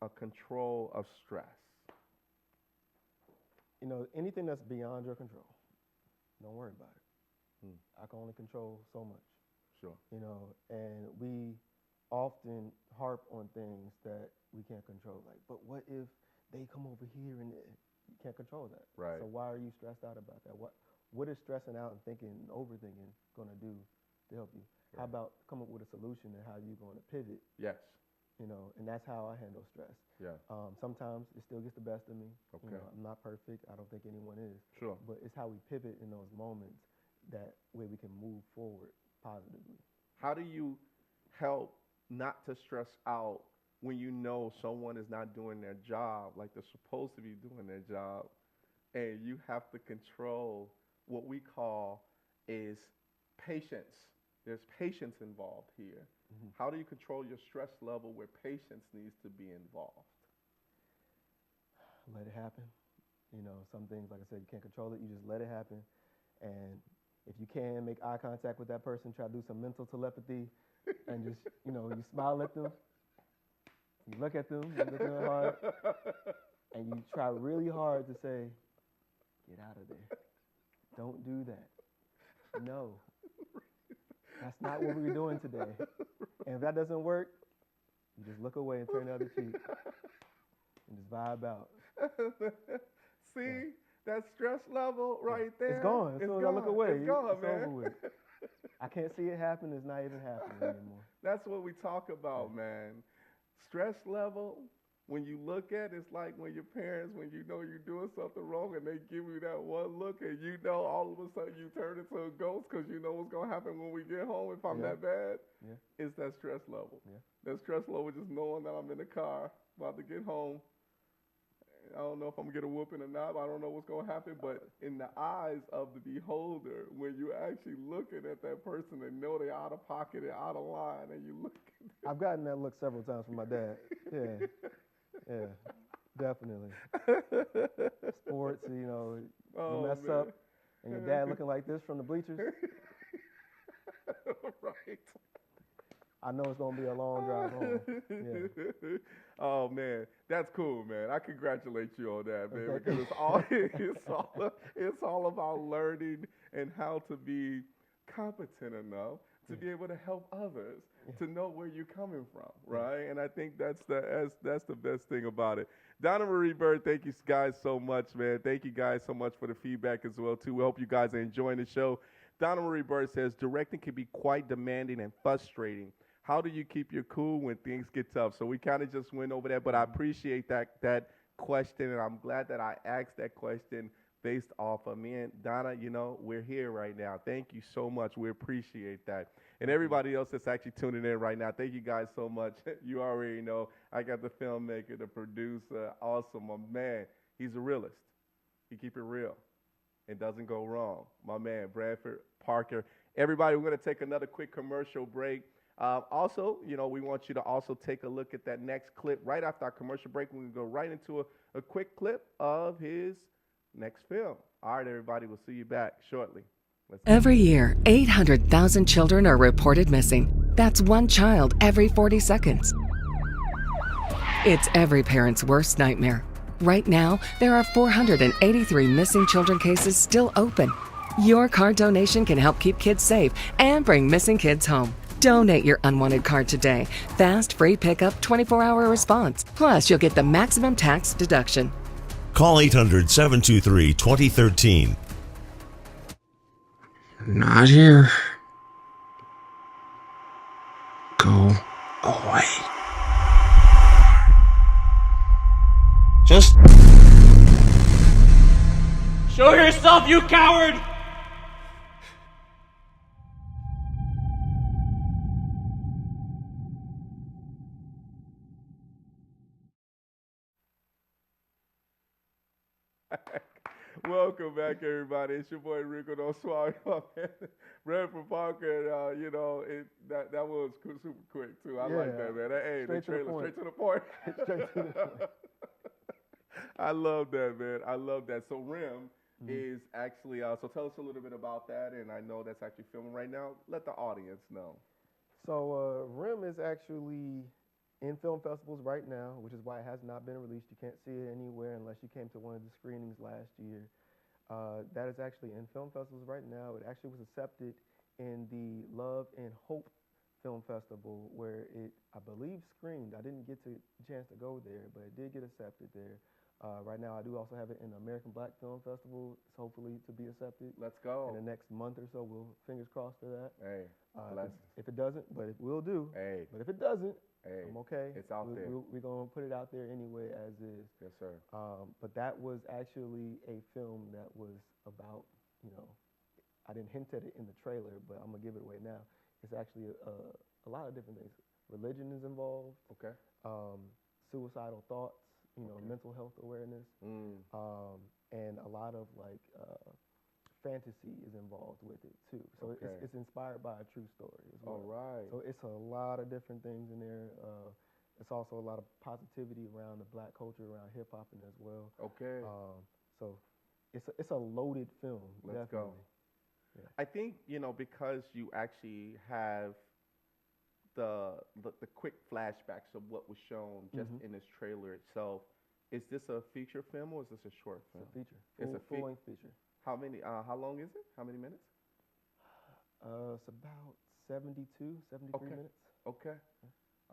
a control of stress? Anything that's beyond your control, don't worry about it. I can only control so much. Sure. And we often harp on things that we can't control. Like, but what if they come over here and you can't control that? Right. So why are you stressed out about that? What is stressing out and thinking and overthinking going to do to help you? Right. How about come up with a solution and how you're going to pivot? Yes. And that's how I handle stress. Yeah. Sometimes it still gets the best of me. Okay. I'm not perfect. I don't think anyone is. Sure. But it's how we pivot in those moments that way we can move forward positively. How do you help not to stress out when you know someone is not doing their job like they're supposed to be doing their job, and you have to control what we call is patience? There's patience involved here. How do you control your stress level where patience needs to be involved? Let it happen. Some things, like I said, you can't control it. You just let it happen. And if you can, make eye contact with that person, try to do some mental telepathy, and just, you smile at them, you look at them, you look at them hard, and you try really hard to say, get out of there. Don't do that. No. That's not what we were doing today. And if that doesn't work, you just look away and turn the other cheek and just vibe out. See, that stress level right there. It's gone. As soon as I look away, it's gone, it's man. over with. I can't see it happen. It's not even happening anymore. That's what we talk about, man. Stress level, when you look at it, it's like when your parents, when you know you're doing something wrong and they give you that one look and all of a sudden you turn into a ghost because you know what's going to happen when we get home if I'm that bad. Yeah. It's that stress level. Yeah. That stress level just knowing that I'm in the car about to get home. I don't know if I'm going to get a whooping or not. I don't know what's going to happen. But in the eyes of the beholder, when you're actually looking at that person and know they're out of pocket and out of line, and you look at them. I've gotten that look several times from my dad. Yeah, definitely. Sports, you mess up, and your dad looking like this from the bleachers. Right. I know it's going to be a long drive home. Yeah. Oh, man. That's cool, man. I congratulate you on that, man, Okay. because it's all about learning and how to be competent enough to be able to help others, to know where you're coming from, right? And I think that's the best thing about it. Donna Marie Bird, thank you guys so much, man. Thank you guys so much for the feedback as well, too. We hope you guys are enjoying the show. Donna Marie Bird says, directing can be quite demanding and frustrating. How do you keep your cool when things get tough? So we kind of just went over that, but I appreciate that question, and I'm glad that I asked that question based off of me. And Donna, we're here right now. Thank you so much. We appreciate that. And everybody else that's actually tuning in right now, thank you guys so much. You already know I got the filmmaker, the producer, awesome, my man. He's a realist. He keep it real. It doesn't go wrong. My man, Branford Parker. Everybody, we're going to take another quick commercial break. Also, we want you to also take a look at that next clip. Right after our commercial break, we're going to go right into a quick clip of his next film. All right, everybody, we'll see you back shortly. Every year, 800,000 children are reported missing. That's one child every 40 seconds. It's every parent's worst nightmare. Right now, there are 483 missing children cases still open. Your card donation can help keep kids safe and bring missing kids home. Donate your unwanted card today. Fast, free pickup, 24-hour response. Plus, you'll get the maximum tax deduction. Call 800-723-2013. Not here. Go away. Just show yourself, you coward! Welcome back, everybody. It's your boy Rico No Suave, Branford Parker. That was super quick too. I like that, man. Hey, the trailer, straight to the point. Straight to the point. I love that, man. I love that. So RIM is actually. So tell us a little bit about that. And I know that's actually filming right now. Let the audience know. So RIM is actually in film festivals right now, which is why it has not been released. You can't see it anywhere unless you came to one of the screenings last year. That is actually in film festivals right now. It actually was accepted in the Love and Hope Film Festival, where it, I believe, screened. I didn't get a chance to go there, but it did get accepted there. Right now, I do also have it in the American Black Film Festival. It's hopefully to be accepted. Let's go. In the next month or so, we'll fingers crossed for that. Hey, if it doesn't, but it will do. Hey. But if it doesn't, hey, I'm okay. It's out there. We're going to put it out there anyway as is. Yes, sir. But that was actually a film that was about, I didn't hint at it in the trailer, but I'm going to give it away now. It's actually a lot of different things. Religion is involved. Okay. Suicidal thoughts, mental health awareness. And a lot of fantasy is involved with it too. So it's inspired by a true story as well. All right. So it's a lot of different things in there. It's also a lot of positivity around the black culture, around hip hop as well. Okay. So it's a loaded film. Let's definitely. go. Yeah. I think because you actually have the quick flashbacks of what was shown just in this trailer itself. Is this a feature film or is this a short film? It's a feature. It's a full-length feature. How many? How long is it? How many minutes? It's about 73 minutes. Okay.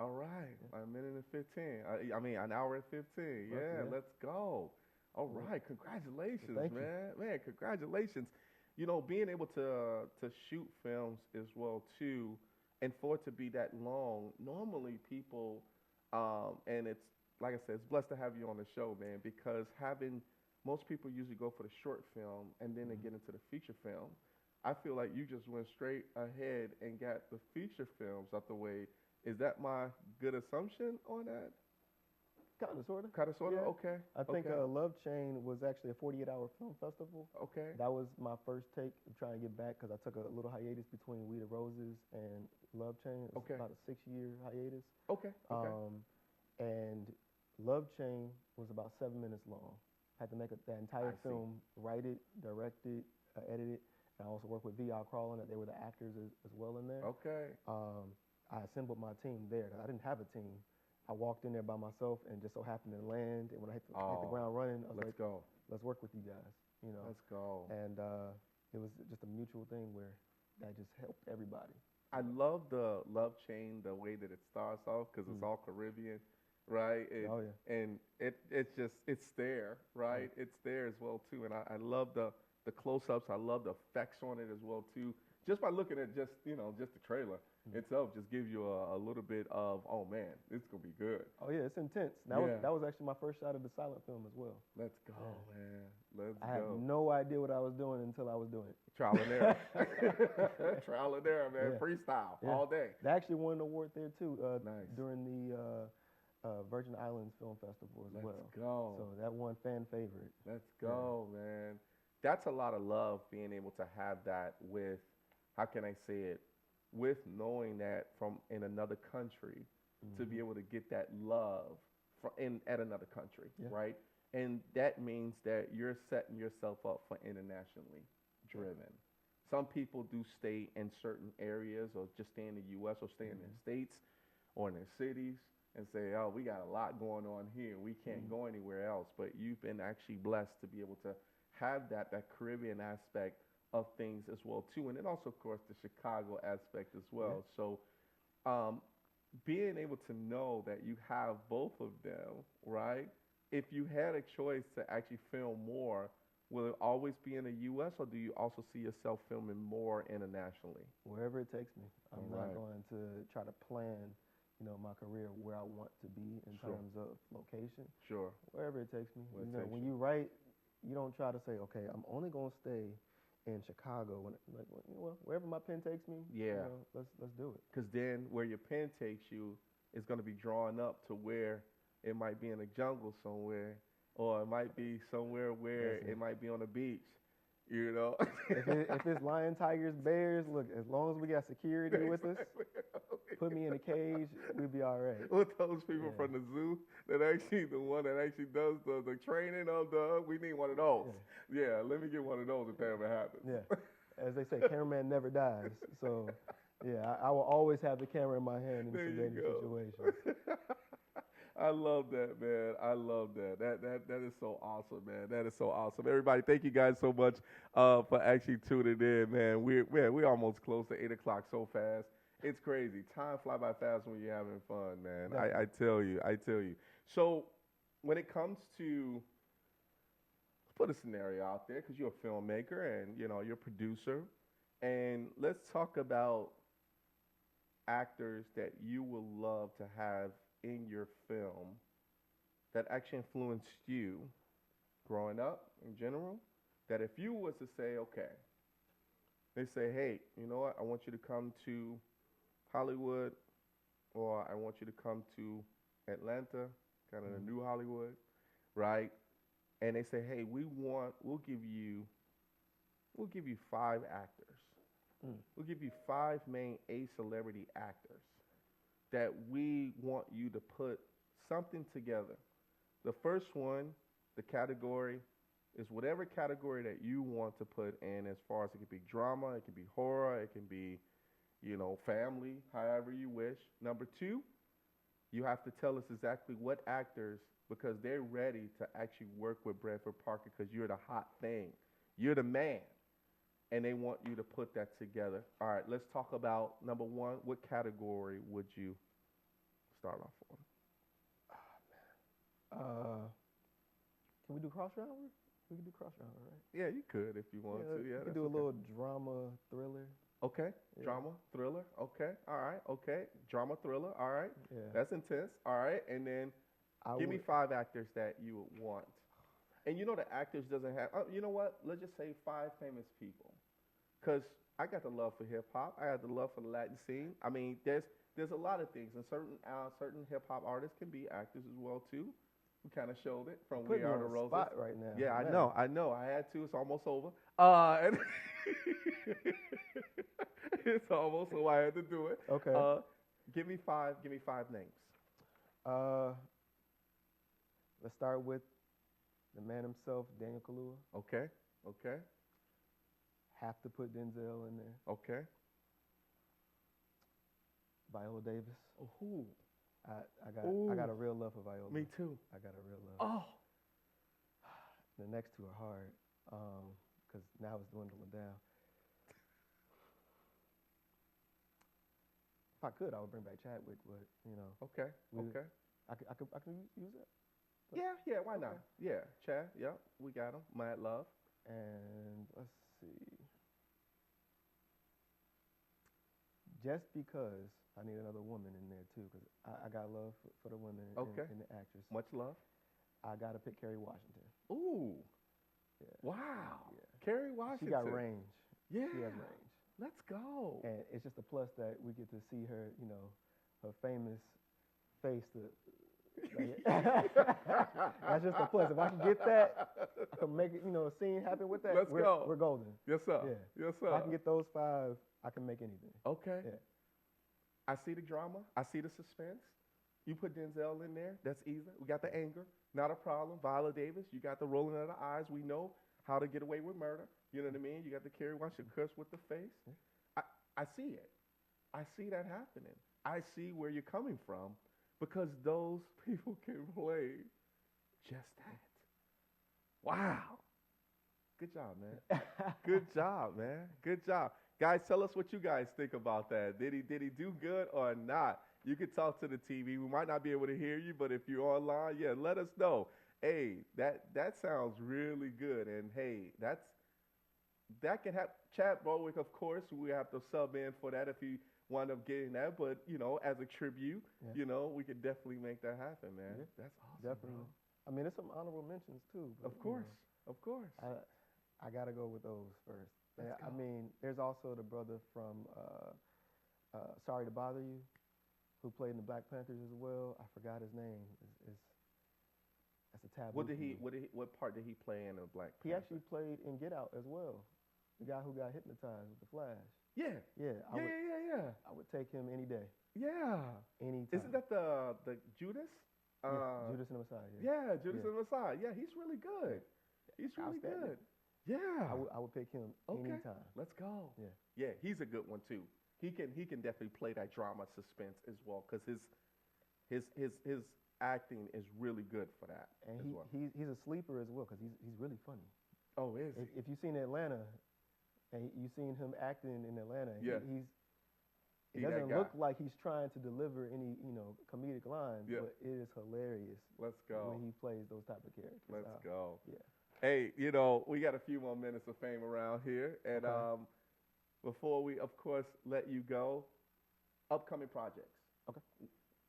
All right. Yeah. A minute and 15. I mean, an hour and 15. Yeah, let's go. All right. Congratulations, Thank man. You. Man, congratulations. Being able to shoot films as well too, and for it to be that long. Normally, people, and it's like I said, it's blessed to have you on the show, man, because most people usually go for the short film and then they get into the feature film. I feel like you just went straight ahead and got the feature films out the way. Is that my good assumption on that? Kind of, sort of. Yeah. Okay. I think Love Chain was actually a 48-hour film festival. Okay. That was my first take of trying to get back because I took a little hiatus between We the Roses and Love Chain. It was about a 6-year hiatus. Okay. And Love Chain was about 7 minutes long. Had to make that entire film, write it, direct it, edit it. And I also worked with VR Crawling, that they were the actors as well in there. Okay. I assembled my team there. I didn't have a team. I walked in there by myself and just so happened to land. And when I hit the ground running, I was like, go. Let's work with you guys. Let's go. And it was just a mutual thing where that just helped everybody. I love the Love Chain, the way that it starts off, because it's all Caribbean. Right, and it's there, right? It's there as well too, and I love the close-ups. I love the effects on it as well too. Just by looking at just the trailer itself, just gives you a little bit of, oh man, it's gonna be good. Oh yeah, it's intense. That was actually my first shot of the silent film as well. Let's go, man. Let's go. I had no idea what I was doing until I was doing it. Trial and error. Trial and error, man. Freestyle all day. They actually won an award there too. Nice. During the Virgin Islands Film Festival as well. Let's go. So that one fan favorite. Let's go, man. That's a lot of love, being able to have that with, how can I say it, with knowing that from in another country, to be able to get that love at another country, right? And that means that you're setting yourself up for internationally driven. Some people do stay in certain areas or just stay in the U.S. or stay in their states or in their cities and say, oh, we got a lot going on here. We can't go anywhere else. But you've been actually blessed to be able to have that Caribbean aspect of things as well too, and then also of course the Chicago aspect as well. So um, being able to know that you have both of them, right? If you had a choice to actually film more, will it always be in the U.S. or do you also see yourself filming more internationally? Wherever it takes me. I'm All not right. going to try to plan, my career where I want to be in Sure. terms of location. Sure. Wherever it takes me. Where it takes When you. you write, you don't try to say, okay, I'm only going to stay in Chicago. Wherever my pen takes me, Yeah. let's do it. Because then where your pen takes you is going to be drawn up to where it might be in a jungle somewhere, or it might be somewhere where Listen. it might be on a beach, you know? If it's lion, tigers, bears, look, as long as we got security with us, put me in a cage, we'll be all right. With those people Yeah. from the zoo that actually, the one that actually does the training of we need one of those. Yeah, let me get one of those if that ever happens. Yeah. As they say, cameraman never dies. So, yeah, I will always have the camera in my hand in There some you dangerous go. situations. I love that, man. I love that. That is so awesome, man. That is so awesome. Everybody, thank you guys so much for actually tuning in, man. We're almost close to 8 o'clock so fast. It's crazy. Time fly by fast when you're having fun, man. I tell you. So when it comes to, let's put a scenario out there because you're a filmmaker and you're a producer, and let's talk about actors that you would love to have in your film that actually influenced you growing up in general, that if you was to say, okay, they say, hey, you know what, I want you to come to Hollywood, or I want you to come to Atlanta, kind of the new Hollywood, right? And they say, hey, we'll give you 5 actors. We'll give you 5 main A-celebrity actors that we want you to put something together. The first one, the category, is whatever category that you want to put in, as far as it could be drama, it could be horror, it can be, family, however you wish. Number 2, you have to tell us exactly what actors, because they're ready to actually work with Branford Parker because you're the hot thing. You're the man. And they want you to put that together. All right, let's talk about number 1. What category would you start off on? Can we do cross genre? We can do cross genre, right? Yeah, you could if you want to. Yeah, we that's can do a okay. little drama thriller. Okay, Yeah. drama, thriller. Okay, all right. Okay, drama, thriller. All right, Yeah. that's intense. All right, and then give me 5 actors that you would want. And the actors doesn't have. You know what? Let's just say 5 famous people, because I got the love for hip hop. I got the love for the Latin scene. I mean, there's a lot of things, and certain hip hop artists can be actors as well too. We kind of showed it from We Putting you Are on the the Roses. spot right now. Yeah, Man. I know. I had to. It's almost over. And it's almost so I had to do it. Okay. Give me 5 names. Let's start with the man himself, Daniel Kaluuya. Okay. Have to put Denzel in there. Okay. Viola Davis. Oh, who? I got a real love for Viola. Me too. I got a real love. Oh. The next 2 are hard because now it's dwindling down. If I could, I would bring back Chadwick, but Okay. Okay. I can use that. Yeah. Why not? Yeah. Chad. Yeah. We got him. Mad Love. And let's see. Just because I need another woman in there too, because I got love for the women in the actress. Much love. I gotta pick Kerry Washington. Ooh. Yeah. Wow. Yeah. Kerry Washington. She got range. Yeah. She has range. Let's go. And it's just a plus that we get to see her, her famous face. That's just a plus. If I can get that, to make it, a scene happen with that, Let's go. We're golden. Yes, sir. Yeah. Yes, If sir. I can get those 5, I can make anything. Okay. Yeah. I see the drama. I see the suspense. You put Denzel in there. That's easy. We got the anger. Not a problem. Viola Davis. You got the rolling of the eyes. We know how to get away with murder. You know what I mean? You got the Kerry Washington curse with the face. Yeah. I see it. I see that happening. I see where you're coming from because those people can play just that. Wow. Good job, man. Good job, man. Good job. Guys, tell us what you guys think about that. Did he do good or not? You can talk to the TV. We might not be able to hear you, but if you're online, yeah, let us know. Hey, that sounds really good. And hey, that can happen. Chad Bowick, of course, we have to sub in for that if you wind up getting that. But as a tribute, we could definitely make that happen, man. Yeah. That's awesome. Definitely. Bro. I mean, there's some honorable mentions too. But, Of course. Of course. I gotta go with those first. Let's I go. mean, there's also the brother from Sorry to Bother You, who played in the Black Panthers as well. I forgot his name. That's a taboo. What part did he play in the Black Panther? He actually played in Get Out as well. The guy who got hypnotized with the Flash. Yeah. Yeah. I would take him any day. Yeah. Any time. Isn't that the Judas? Yeah, Judas and the Messiah. Yeah, Judas and the Messiah. Yeah, he's really good. He's really good. Yeah. I would pick him anytime. Let's go. Yeah. Yeah, he's a good one too. He can definitely play that drama suspense as well because his acting is really good for that. And as well. he's a sleeper as well because he's really funny. Oh, is he? If you've seen Atlanta, and you've seen him acting in Atlanta, Yeah. it He that doesn't guy. look like he's trying to deliver any comedic lines, Yeah. but it is hilarious. Let's go. When he plays those type of characters. Let's go. Yeah. Hey, we got a few more minutes of fame around here, and Okay. before we, of course, let you go, upcoming projects. Okay.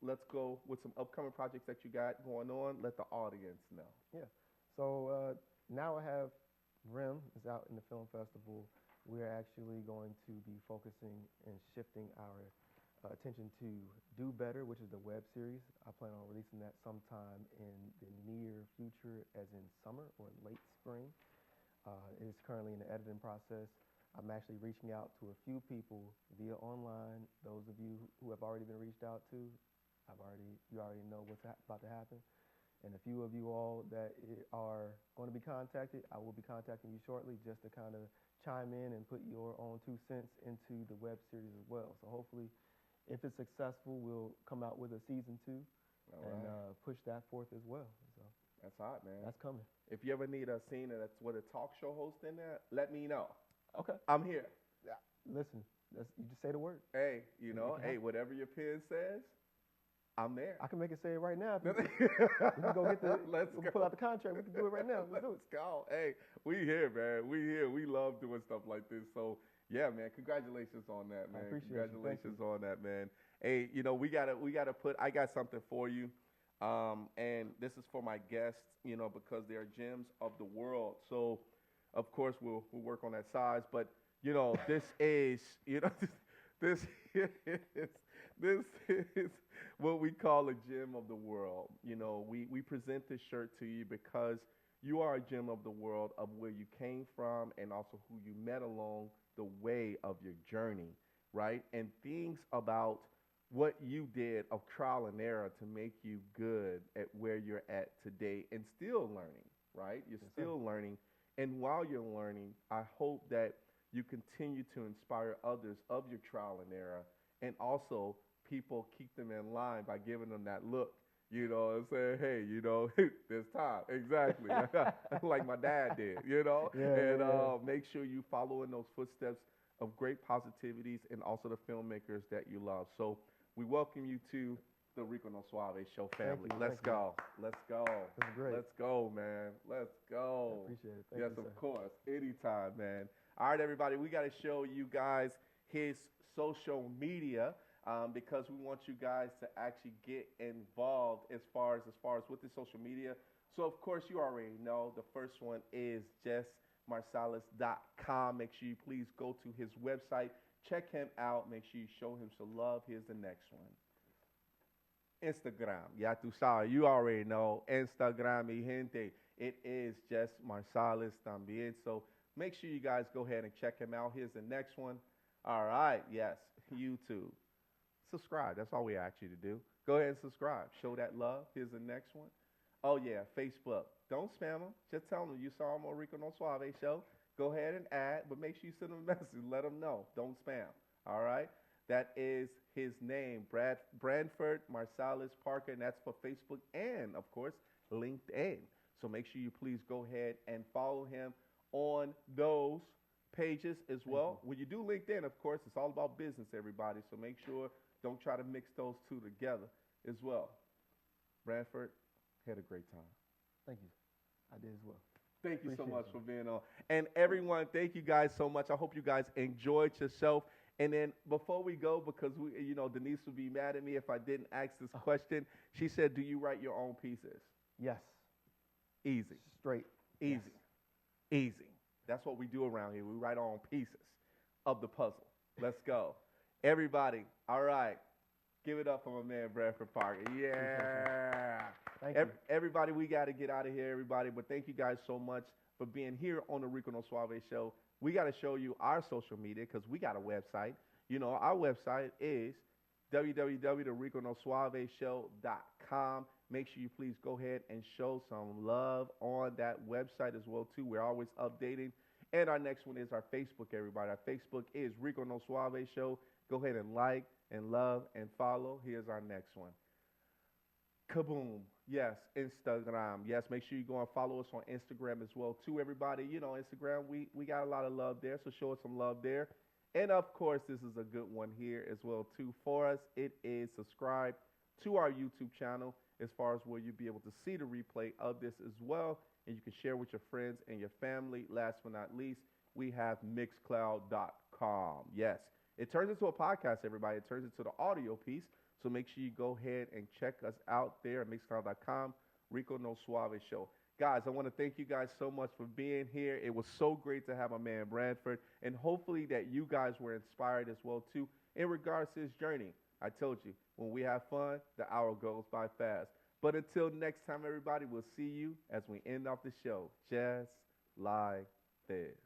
Let's go with some upcoming projects that you got going on. Let the audience know. Yeah. So now I have RIM is out in the film festival. We're actually going to be focusing and shifting our attention to Do Better, which is the web series. I plan on releasing that sometime in the near future, as in summer or late spring. It is currently in the editing process. I'm actually reaching out to a few people via online. Those of you who have already been reached out to, you already know what's about to happen. And a few of you all that are going to be contacted, I will be contacting you shortly just to kind of chime in and put your own 2 cents into the web series as well. So hopefully, if it's successful, we'll come out with a season 2 and push that forth as well. So that's hot, man. That's coming. If you ever need a scene that's with a talk show host in there, let me know. Okay. I'm here. Yeah. Listen, you just say the word. Hey, whatever your pen says, I'm there. I can make it say it right now. We can go get pull out the contract. We can do it right now. Let's do it. Let's go. Hey, we here, man. We here. We love doing stuff like this. So yeah, man. Congratulations on that, man. I appreciate it. Congratulations on that, man. Hey, we gotta put. I got something for you, and this is for my guests. Because they are gems of the world. So, of course, we'll work on that size. But this is this is what we call a gem of the world. We present this shirt to you because you are a gem of the world of where you came from and also who you met along the way of your journey, right? And things about what you did of trial and error to make you good at where you're at today and still learning, right? You're still learning. And while you're learning, I hope that you continue to inspire others of your trial and error, and also people keep them in line by giving them that look, and saying, hey, there's time. Exactly. Like my dad did, make sure you follow in those footsteps of great positivities and also the filmmakers that you love. So we welcome you to the Rico No Suave Show family. Let's go. Let's go. This is great. Let's go, man. Let's go. I appreciate it. Thank yes, you, of sir. course. Anytime, man. All right, everybody. We got to show you guys his social media because we want you guys to actually get involved as far as with the social media. So, of course, you already know the first one is justmarsalis.com. Make sure you please go to his website. Check him out. Make sure you show him some love. Here's the next one. Instagram. Ya tú sabes. You already know. Instagram, mi gente. It is Just Marsalis también. So make sure you guys go ahead and check him out. Here's the next one. All right. Yes. YouTube. Subscribe. That's all we ask you to do. Go ahead and subscribe. Show that love. Here's the next one. Oh, yeah. Facebook. Don't spam them. Just tell them you saw him on Rico No Suave Show. Go ahead and add, but make sure you send them a message. Let them know. Don't spam. All right? That is his name, Branford Marsalis Parker, and that's for Facebook and, of course, LinkedIn. So make sure you please go ahead and follow him on those pages as well. When you do LinkedIn, of course, it's all about business, everybody. So make sure don't try to mix those two together as well. Branford, had a great time. Thank you. I did as well. Thank you so Appreciate much you. for being on. And everyone, thank you guys so much. I hope you guys enjoyed yourself. And then before we go, because Denise would be mad at me if I didn't ask this question. She said, "Do you write your own pieces?" Yes. Easy. Straight. Easy. Yes. Easy. That's what we do around here. We write our own pieces of the puzzle. Let's go. Everybody, all right. Give it up for my man, Branford Parker. Yeah. Thank you. Everybody, we got to get out of here, everybody. But thank you guys so much for being here on the Rico No Suave Show. We got to show you our social media because we got a website. Our website is www.riconosuaveshow.com. Make sure you please go ahead and show some love on that website as well, too. We're always updating. And our next one is our Facebook, everybody. Our Facebook is Rico No Suave Show. Go ahead and like and love and follow. Here's our next one. Kaboom. Yes, Instagram. Yes, make sure you go and follow us on Instagram as well, too, everybody. Instagram, we got a lot of love there, so show us some love there. And, of course, this is a good one here as well, too, for us. It is subscribe to our YouTube channel as far as where you'll be able to see the replay of this as well, and you can share with your friends and your family. Last but not least, we have Mixcloud.com. Yes, it turns into a podcast, everybody. It turns into the audio piece. So make sure you go ahead and check us out there at Mixcloud.com, Rico No Suave Show. Guys, I want to thank you guys so much for being here. It was so great to have my man Branford, and hopefully that you guys were inspired as well, too, in regards to his journey. I told you, when we have fun, the hour goes by fast. But until next time, everybody, we'll see you as we end off the show just like this.